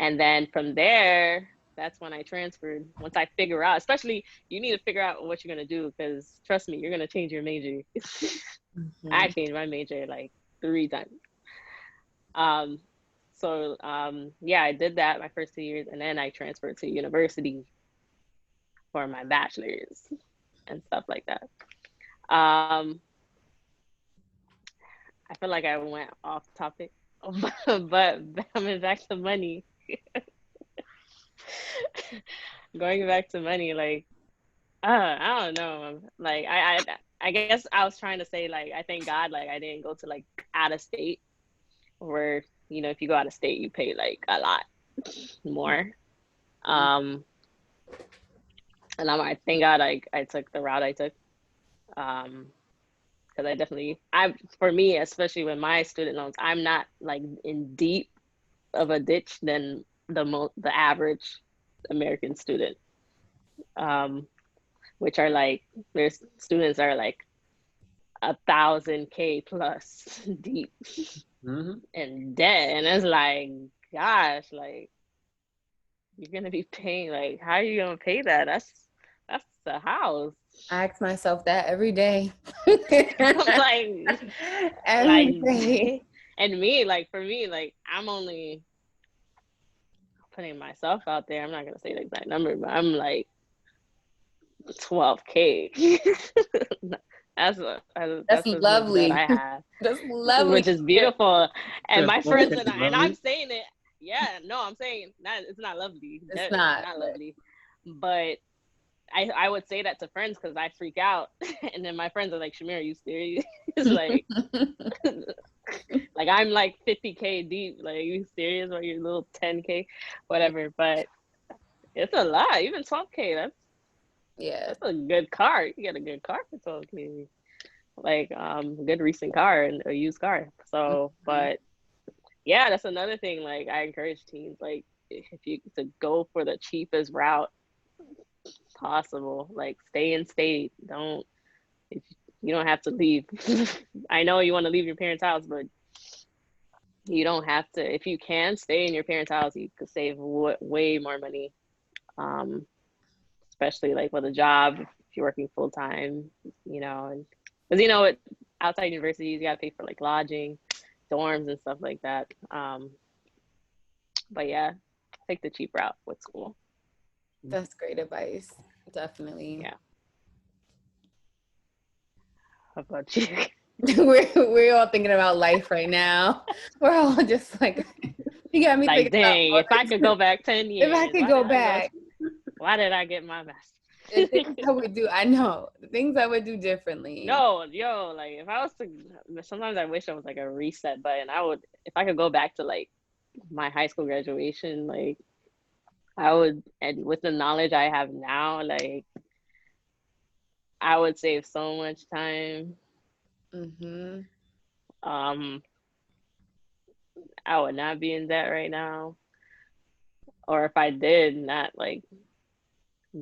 And then from there, that's when I transferred. Once I figure out, especially you need to figure out what you're gonna do, because trust me, you're gonna change your major. I changed my major like 3 times. Yeah, I did that my first 2 years, and then I transferred to university for my bachelor's and stuff like that. I feel like I went off topic, but coming back to money. Going back to money, like I don't know, like I guess I was trying to say, like, I thank God like I didn't go to like out of state, where if you go out of state you pay like a lot more. And I thank God I took the route I took, because for me, especially with my student loans, I'm not like in deep of a ditch than the average American student, which are like, there's students that are like 1,000K plus deep in debt, and it's like, gosh, like you're gonna be paying, like, how are you gonna pay that? That's the house. I ask myself that every day. Like every day. And for me, like I'm only putting myself out there. I'm not gonna say the exact number, but I'm like 12K. That's lovely. That I have. That's lovely. Which is beautiful. And my friends and I'm saying it. Yeah, no, I'm saying it's not lovely. It's not lovely. But I would say that to friends because I freak out. And then my friends are like, Shamira, are you serious? It's like, like I'm like 50K deep. Like, are you serious? Or your little 10K, whatever. But it's a lot. Even 12K. That's a good car. You get a good car for 12K. Like good recent car and a used car. So, but yeah, that's another thing. Like I encourage teens, like if you to go for the cheapest route possible. Like stay in state. You don't have to leave. I know you want to leave your parents' house, but you don't have to. If you can stay in your parents' house, you could save way more money. Especially like with a job, if you're working full time, and because with outside universities, you gotta pay for like lodging, dorms, and stuff like that. But yeah, take the cheap route with school. That's great advice. Definitely. Yeah. How about you? we're all thinking about life right now. We're all just like, you got me like, thinking dang, if I could go back 10 years. If I could go back. Why did I get my master's? The things I would do, I know. The things I would do differently. No, like if I was to, sometimes I wish I was like a reset button. If I could go back to like my high school graduation, like I would, and with the knowledge I have now, like I would save so much time. I would not be in debt right now. Or if I did, not like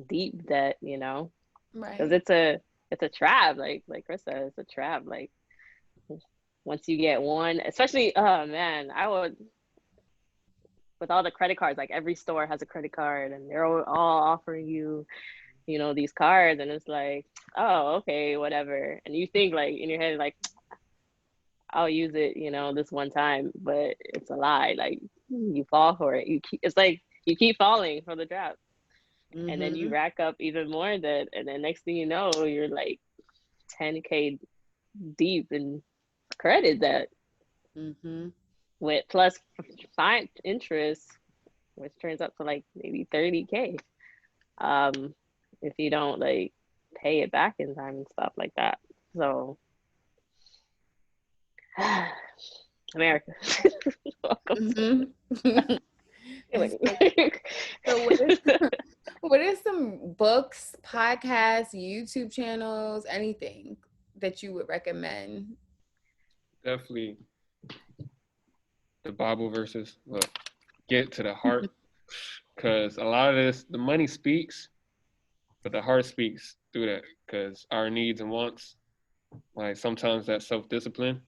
deep debt, right? Because it's a trap, like Chris said, it's a trap. Like once you get one, especially, oh man, I would, with all the credit cards, like every store has a credit card and they're all offering you, these cards, and it's like, oh, okay, whatever. And you think like in your head, like, I'll use it, this one time, but it's a lie. Like you fall for it. It's like you keep falling for the trap. And then you rack up even more debt, and then next thing you know, you're like 10K deep in credit debt, with plus fine interest, which turns up to like maybe 30K, if you don't like pay it back in time and stuff like that. So, America, welcome. So what are some books, podcasts, YouTube channels, anything that you would recommend? Definitely the Bible verses. Look, get to the heart, because a lot of this, the money speaks, but the heart speaks through that, because our needs and wants, like sometimes that self-discipline,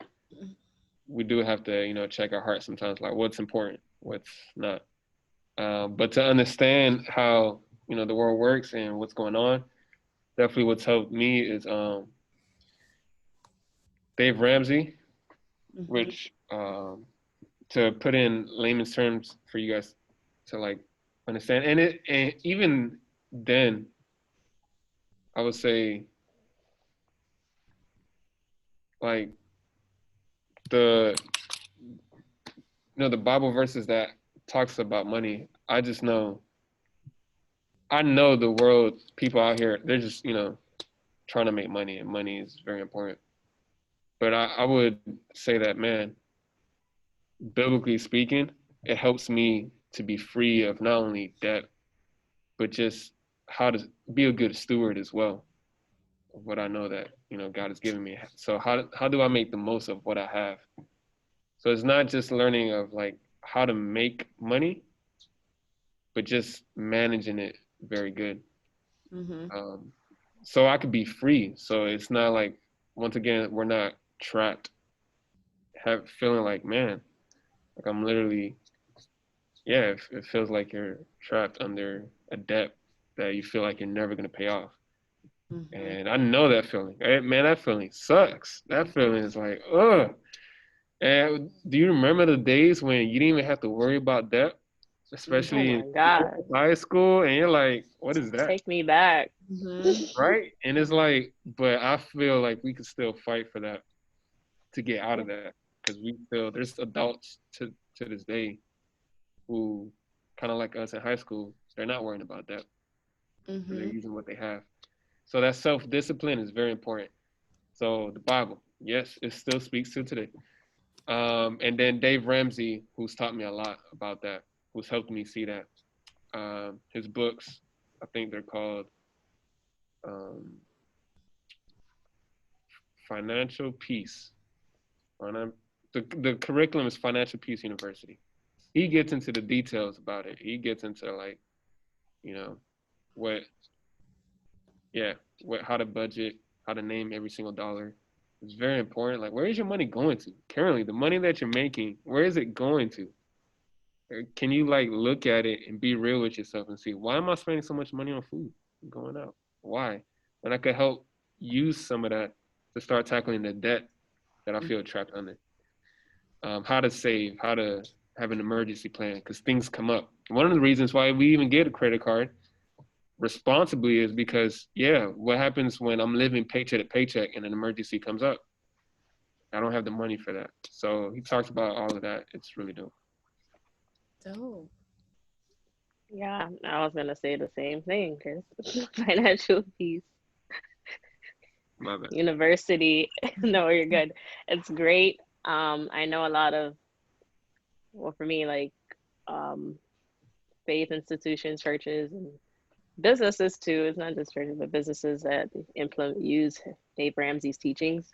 we do have to, check our heart sometimes, like what's important, what's not. But to understand how, the world works and what's going on, definitely what's helped me is Dave Ramsey, which to put in layman's terms for you guys to like understand. And even then, I would say like the the Bible verses that talks about money, I know the world, people out here, they're just, trying to make money, and money is very important. But I would say that, man, biblically speaking, it helps me to be free of not only debt, but just how to be a good steward as well of what I know that, God has given me. So how do I make the most of what I have? So it's not just learning of like how to make money, but just managing it very good. So I could be free. So it's not like, once again, we're not trapped, feeling like, man, like I'm literally, it feels like you're trapped under a debt that you feel like you're never going to pay off. And I know that feeling. Man, that feeling sucks. That feeling is like, ugh. And do you remember the days when you didn't even have to worry about debt? Especially in high school, and you're like, what is that? Take me back. Right? And it's like, but I feel like we could still fight for that, to get out of that, because there's adults to this day who kind of like us in high school, they're not worrying about that. They're using what they have. So that self-discipline is very important. So the Bible, yes, it still speaks to today. And then Dave Ramsey, who's taught me a lot about that, who's helped me see that. His books, I think they're called Financial Peace. The curriculum is Financial Peace University. He gets into the details about it. He gets into like, how to budget, how to name every single dollar. It's very important. Like, where is your money going to? Currently, the money that you're making, where is it going to? Can you like look at it and be real with yourself and see, why am I spending so much money on food going out? Why? When I could help use some of that to start tackling the debt that I feel trapped under. How to save, how to have an emergency plan, because things come up. One of the reasons why we even get a credit card responsibly is because, what happens when I'm living paycheck to paycheck and an emergency comes up? I don't have the money for that. So he talks about all of that. It's really dope. Dope. Yeah, I was gonna say the same thing, because Financial Peace My bad. University. No, you're good. It's great. I know a lot of, for me, like faith institutions, churches, and businesses too. It's not just churches, but businesses that use Dave Ramsey's teachings.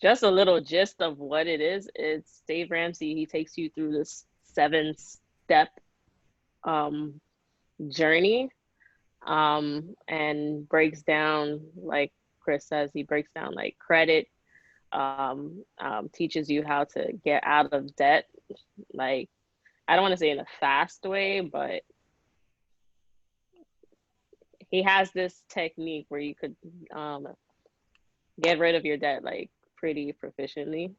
Just a little gist of what it is. It's Dave Ramsey. He takes you through this 7-step journey, and breaks down, like Chris says, he breaks down like credit, teaches you how to get out of debt. Like, I don't want to say in a fast way, but he has this technique where you could get rid of your debt like pretty proficiently.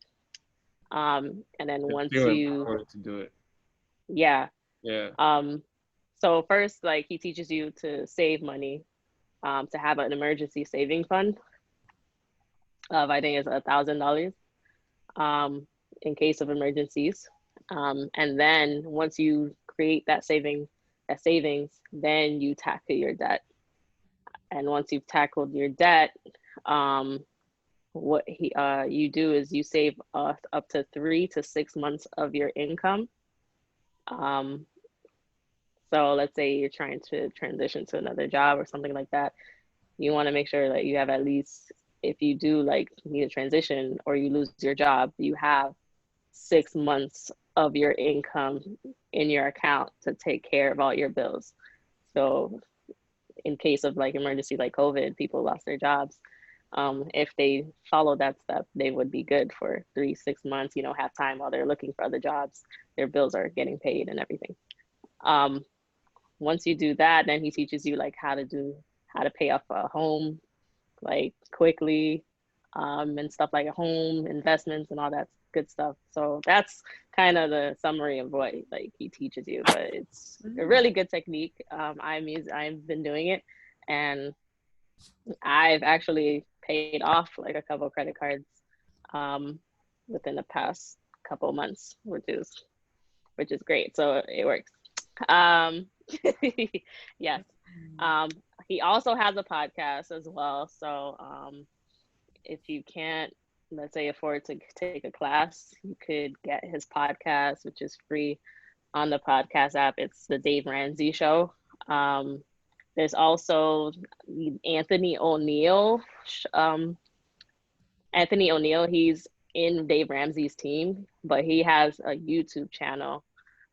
And then once you to do it. Yeah. Yeah. So first, like, he teaches you to save money, to have an emergency saving fund of, I think it's $1,000, in case of emergencies. And then once you create that savings, then you tackle your debt. And once you've tackled your debt, what you do is you save up to 3 to 6 months of your income. So let's say you're trying to transition to another job or something like that. You want to make sure that you have at least, if you do like need a transition or you lose your job, you have 6 months of your income in your account to take care of all your bills. So in case of like emergency like COVID, people lost their jobs. If they follow that step, they would be good for 3-6 months, have time while they're looking for other jobs. Their bills are getting paid and everything. Once you do that, then he teaches you like how to pay off a home like quickly, and stuff like home investments and all that good stuff. So that's kind of the summary of what like he teaches you, but it's a really good technique. I've been doing it, and I've actually paid off like a couple credit cards within the past couple months, which is great. So it works. Yes. He also has a podcast as well. So if you can't, let's say, afford to take a class, you could get his podcast, which is free on the podcast app. It's the Dave Ramsey Show. There's also Anthony O'Neill. Anthony O'Neill, he's in Dave Ramsey's team, but he has a YouTube channel.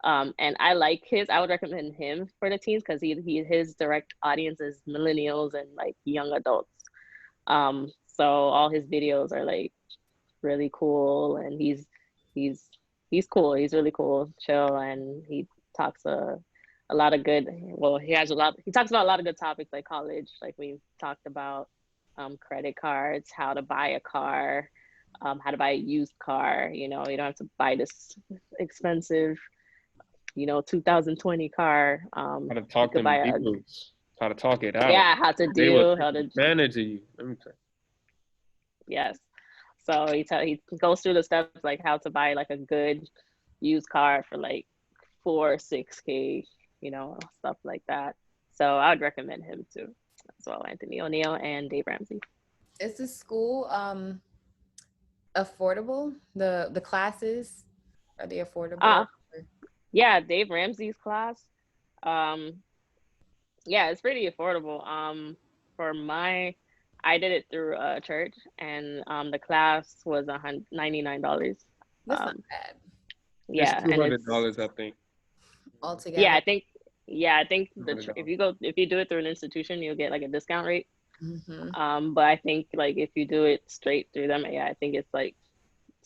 And I would recommend him for the teens because his direct audience is millennials and like young adults. So all his videos are like really cool, and he's cool. He's really cool, chill, and he talks a lot of good. Well, he talks about a lot of good topics like college, like we talked about, credit cards, how to buy a car, how to buy a used car. You don't have to buy this expensive 2020 car. How to talk to people, how to talk it out. Yeah, how to manage you. Let me tell you. Yes. So he goes through the steps like how to buy like a good used car for like 4-6K, stuff like that. So I would recommend him too as well, Anthony O'Neill and Dave Ramsey. Is the school affordable? The classes, are they affordable? Yeah, Dave Ramsey's class. Yeah, it's pretty affordable. I did it through a church, and the class was $99. That's not bad. Yeah, it's $200, I think. Altogether. Yeah, I think if you do it through an institution, you'll get like a discount rate. Mm-hmm. But I think like if you do it straight through them, yeah, I think it's like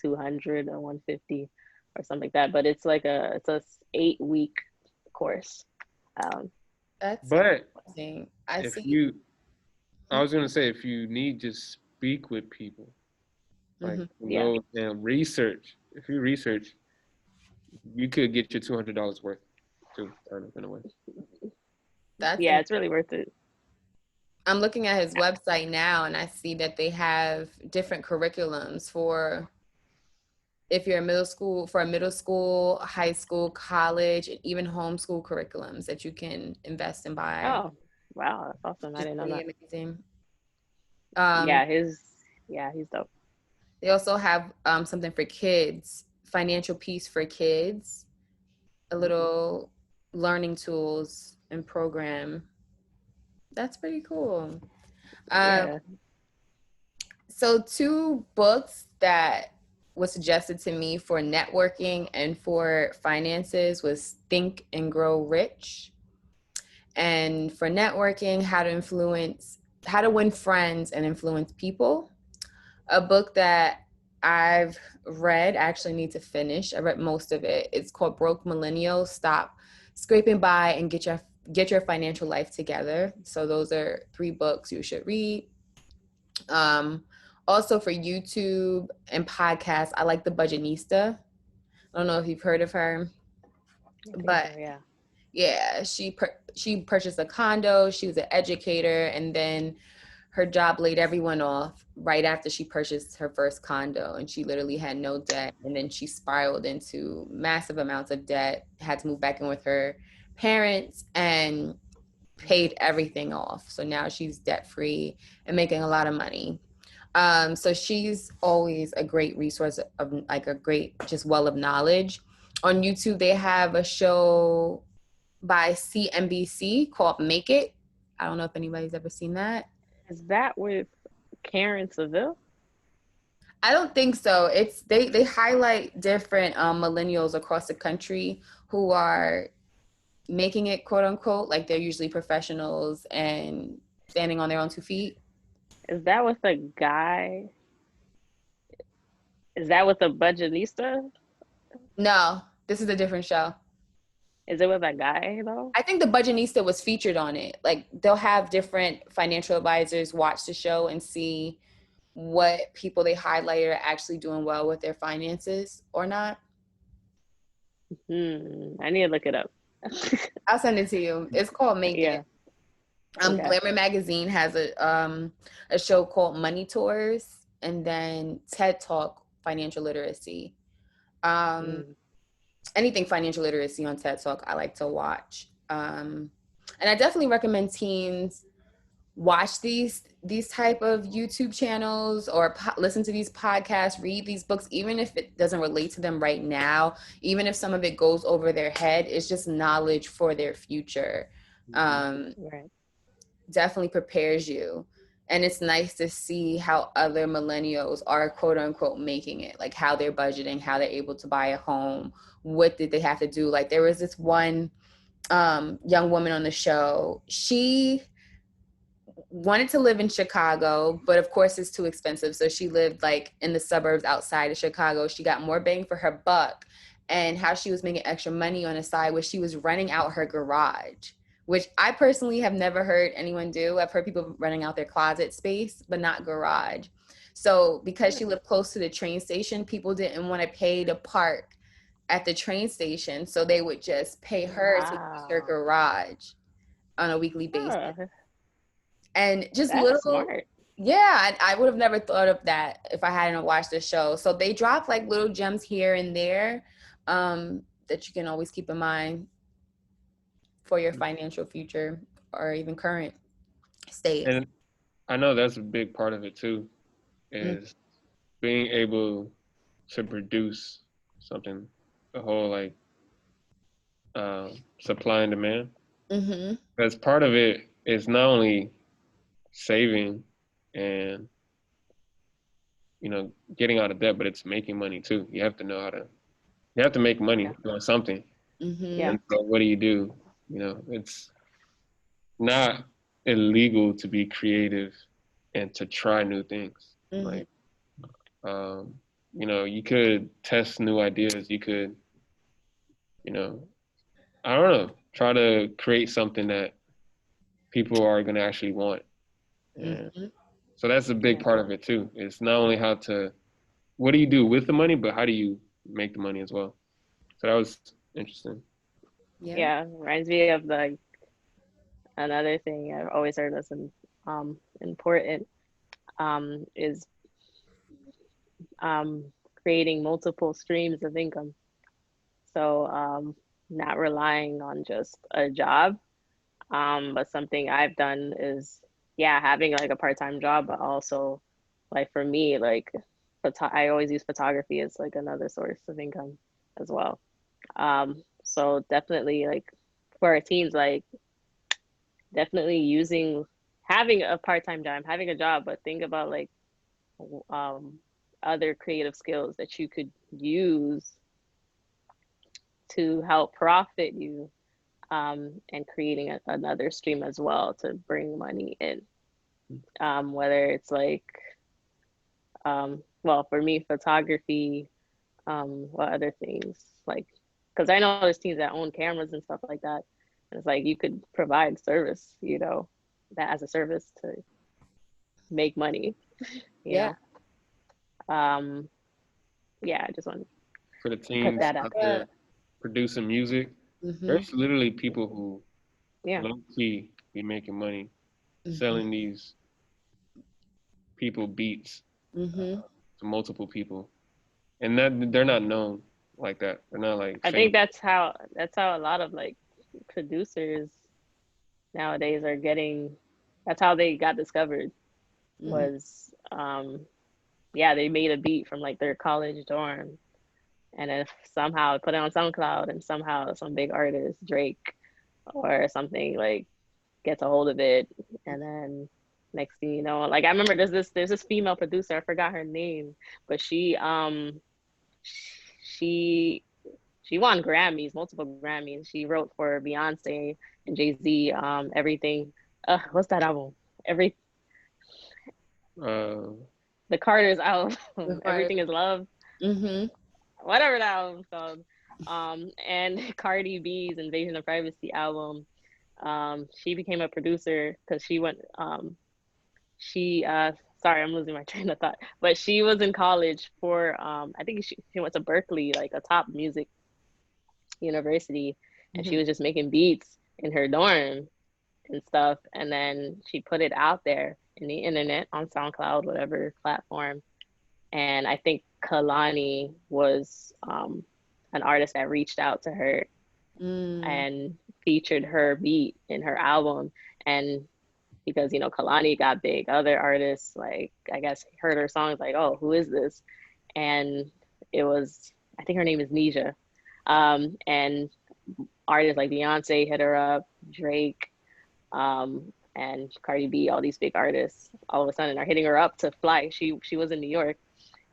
200 or 150 or something like that. But it's like it's a 8-week course. That's but amazing. I was gonna say, if you need to speak with people, like and research. If you research, you could get your $200 worth too, kind of in a way. It's really worth it. I'm looking at his website now, and I see that they have different curriculums for if you're middle school, high school, college, and even homeschool curriculums that you can invest and buy. Oh, wow, that's awesome! I didn't know that. Amazing. He's dope. They also have something for kids, financial peace for kids, a little learning tools and program. That's pretty cool. So 2 books that was suggested to me for networking and for finances was Think and Grow Rich. And for networking, how to win friends and influence people. A book that I've read, I actually need to finish. I read most of it. It's called Broke Millennials, Stop Scraping By and Get Your Financial Life Together. So those are 3 books you should read. Also for YouTube and podcasts, I like The Budgetnista. I don't know if you've heard of her, but she purchased a condo. She was an educator, and then her job laid everyone off right after she purchased her first condo, and she literally had no debt. And then she spiraled into massive amounts of debt, had to move back in with her parents, and paid everything off. So now she's debt free and making a lot of money. So she's always a great resource of like a great just well of knowledge. On YouTube, they have a show by CNBC called Make It. I don't know if anybody's ever seen that. Is that with Karen Seville? I don't think so. It's they highlight different millennials across the country who are making it, quote unquote, like they're usually professionals and standing on their own 2 feet. Is that with a guy? Is that with a budgetista? No, this is a different show. Is it with a guy though? I think the Budgetnista was featured on it. Like they'll have different financial advisors watch the show and see what people they highlighted are actually doing well with their finances or not. I need to look it up. I'll send it to you. It's called Make It. Okay. Glamour Magazine has a show called Money Tours, and then TED Talk Financial Literacy. Anything financial literacy on TED Talk I like to watch. And I definitely recommend teens watch these type of YouTube channels or listen to these podcasts, read these books, even if it doesn't relate to them right now, even if some of it goes over their head, it's just knowledge for their future. Right. Definitely prepares you. And it's nice to see how other millennials are, quote unquote, making it, like how they're budgeting, how they're able to buy a home. What did they have to do? Like there was this one young woman on the show. She wanted to live in Chicago, but of course it's too expensive. So she lived like in the suburbs outside of Chicago. She got more bang for her buck. And how she was making extra money on the side was she was renting out her garage, which I personally have never heard anyone do. I've heard people renting out their closet space, but not garage. So because she lived close to the train station, people didn't want to pay to park at the train station. So they would just pay her to use their garage on a weekly basis. And just That's little, smart. Yeah, I would have never thought of that if I hadn't watched the show. So they drop like little gems here and there that you can always keep in mind for your financial future or even current state. And I know that's a big part of it too, is being able to produce something, the whole like supply and demand. Because part of it is not only saving and getting out of debt, but it's making money too. You have to know how to. You have to make money doing something. And so what do? It's not illegal to be creative and to try new things. Like, you could test new ideas. You could, I don't know, try to create something that people are going to actually want. And so that's a big part of it too. It's not only what do you do with the money, but how do you make the money as well? So that was interesting. Yeah, reminds me of another thing I've always heard that's important is creating multiple streams of income. So not relying on just a job, but something I've done is having like a part-time job, but also like for me, like I always use photography as like another source of income as well. So definitely like for our teens, like definitely having a part-time job, having a job, but think about like other creative skills that you could use to help profit you, and creating another stream as well to bring money in. Whether it's like, well, for me, photography, what other things, like, because I know there's teams that own cameras and stuff like that. And it's like you could provide service, that as a service to make money. I just want for the teams put that out there producing music. There's literally people who low key be making money selling these people beats to multiple people, and that they're not known like that. They're not like. I think that's how a lot of like producers nowadays are getting. That's how they got discovered. Was they made a beat from like their college dorm, and if somehow put it on SoundCloud, and somehow some big artist, Drake, or something like gets a hold of it, and then next thing you know, like I remember there's this female producer, I forgot her name, but she won Grammys, multiple Grammys. She wrote for Beyonce and Jay-Z, everything. What's that album? The Carter's album. Everything is Love. Mm-hmm. Whatever that album's called. And Cardi B's Invasion of Privacy album. She became a producer because she went. Sorry, I'm losing my train of thought. But she was in college for. I think she went to Berkeley, like a top music university, and she was just making beats in her dorm and stuff, and then she put it out there in the internet on SoundCloud, whatever platform. And I think Kalani was an artist that reached out to her and featured her beat in her album. And because, you know, Kalani got big, other artists, like, I guess, heard her songs like, oh, who is this? And it was, I think her name is Nisha. And artists like Beyonce hit her up, Drake, and Cardi B, all these big artists, all of a sudden are hitting her up to fly. She was in New York,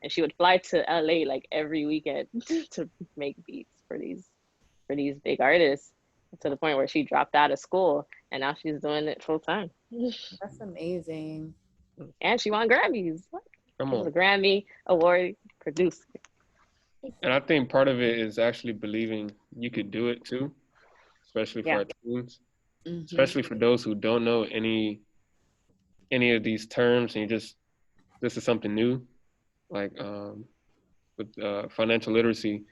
and she would fly to LA like every weekend to make beats for these big artists, to the point where she dropped out of school, and now she's doing it full time. That's amazing. And she won Grammys. Come She was on. a Grammy award producer. And I think part of it is actually believing you could do it too, especially for our teens, especially for those who don't know any of these terms, and this is something new, like with financial literacy,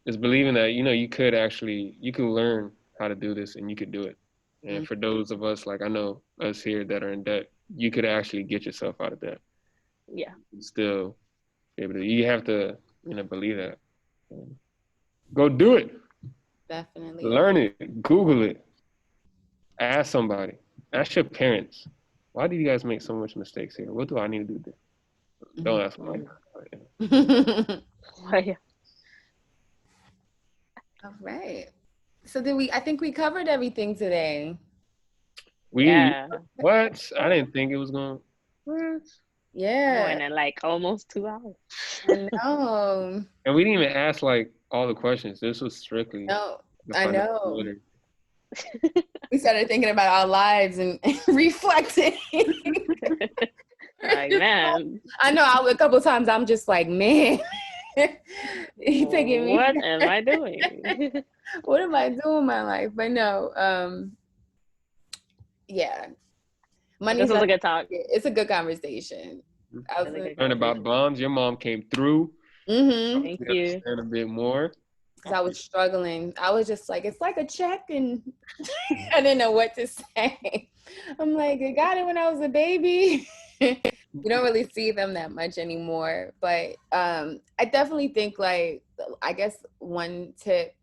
is believing that, you know, you can learn how to do this and you could do it. And for those of us, like I know us here that are in debt, you could actually get yourself out of debt. Yeah. Still be able to, you have to, you know, believe that. Go do it. Definitely. Learn it. Google it. Ask somebody. Ask your parents. Why do you guys make so much mistakes here? What do I need to do there? Don't ask me. All right. So I think we covered everything today. What? I didn't think it was going. What? Yeah. Going in like almost 2 hours. I know. And we didn't even ask like all the questions. This was strictly. No, I know. We started thinking about our lives and reflecting. Like, man. I know a couple of times I'm just like, man, you taking me. What am I doing? What am I doing in my life? But no, yeah. This was a good talk. It's a good conversation. Learn about bonds. Your mom came through. Thank you. Learn a bit more. Because I was struggling. I was just like, it's like a check, and I didn't know what to say. I'm like, I got it when I was a baby. You don't really see them that much anymore. But I definitely think, like, I guess one tip,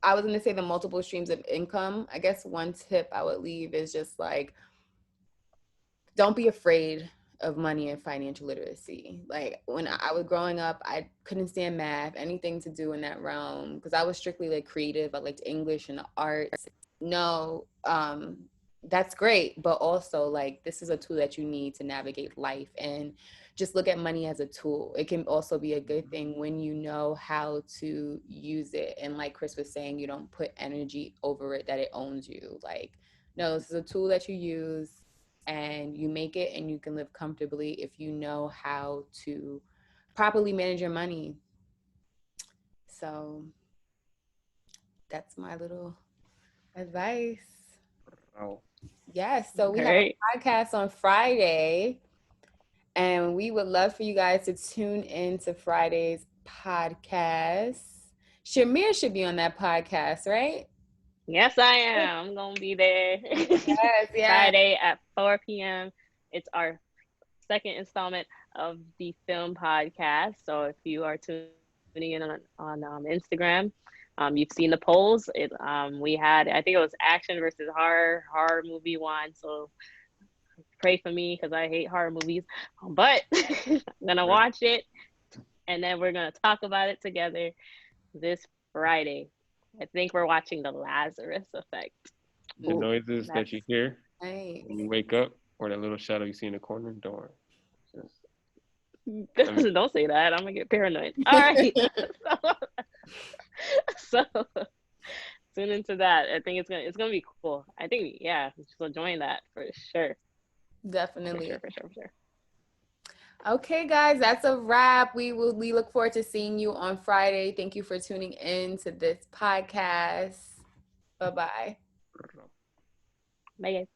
I was going to say the multiple streams of income. I guess one tip I would leave is just like, don't be afraid of money and financial literacy. Like when I was growing up, I couldn't stand math, anything to do in that realm, because I was strictly like creative. I liked English and the arts. No, that's great, but also like this is a tool that you need to navigate life, and just look at money as a tool. It can also be a good thing when you know how to use it. And like Chris was saying, you don't put energy over it that it owns you. Like, no, this is a tool that you use, and you make it, and you can live comfortably if you know how to properly manage your money. So that's my little advice. Wow. Yes, so we have a podcast on Friday, and we would love for you guys to tune in to Friday's podcast. Shamir should be on that podcast, right? Yes, I am. I'm going to be there. Yes, Friday at 4 p.m. It's our second installment of the film podcast. So if you are tuning in on Instagram, you've seen the polls. We had, I think it was action versus horror movie won. So pray for me because I hate horror movies. But I'm going to watch it, and then we're going to talk about it together this Friday. I think we're watching The Lazarus Effect. The noises that you hear nice. when you wake up, or that little shadow you see in the corner, don't worry. Don't say that. I'm gonna get paranoid. All right. so tune into that. I think it's gonna be cool. I think so join that for sure. Definitely. For sure. Okay, guys, that's a wrap. We look forward to seeing you on Friday. Thank you for tuning in to this podcast. Bye-bye. Bye, guys.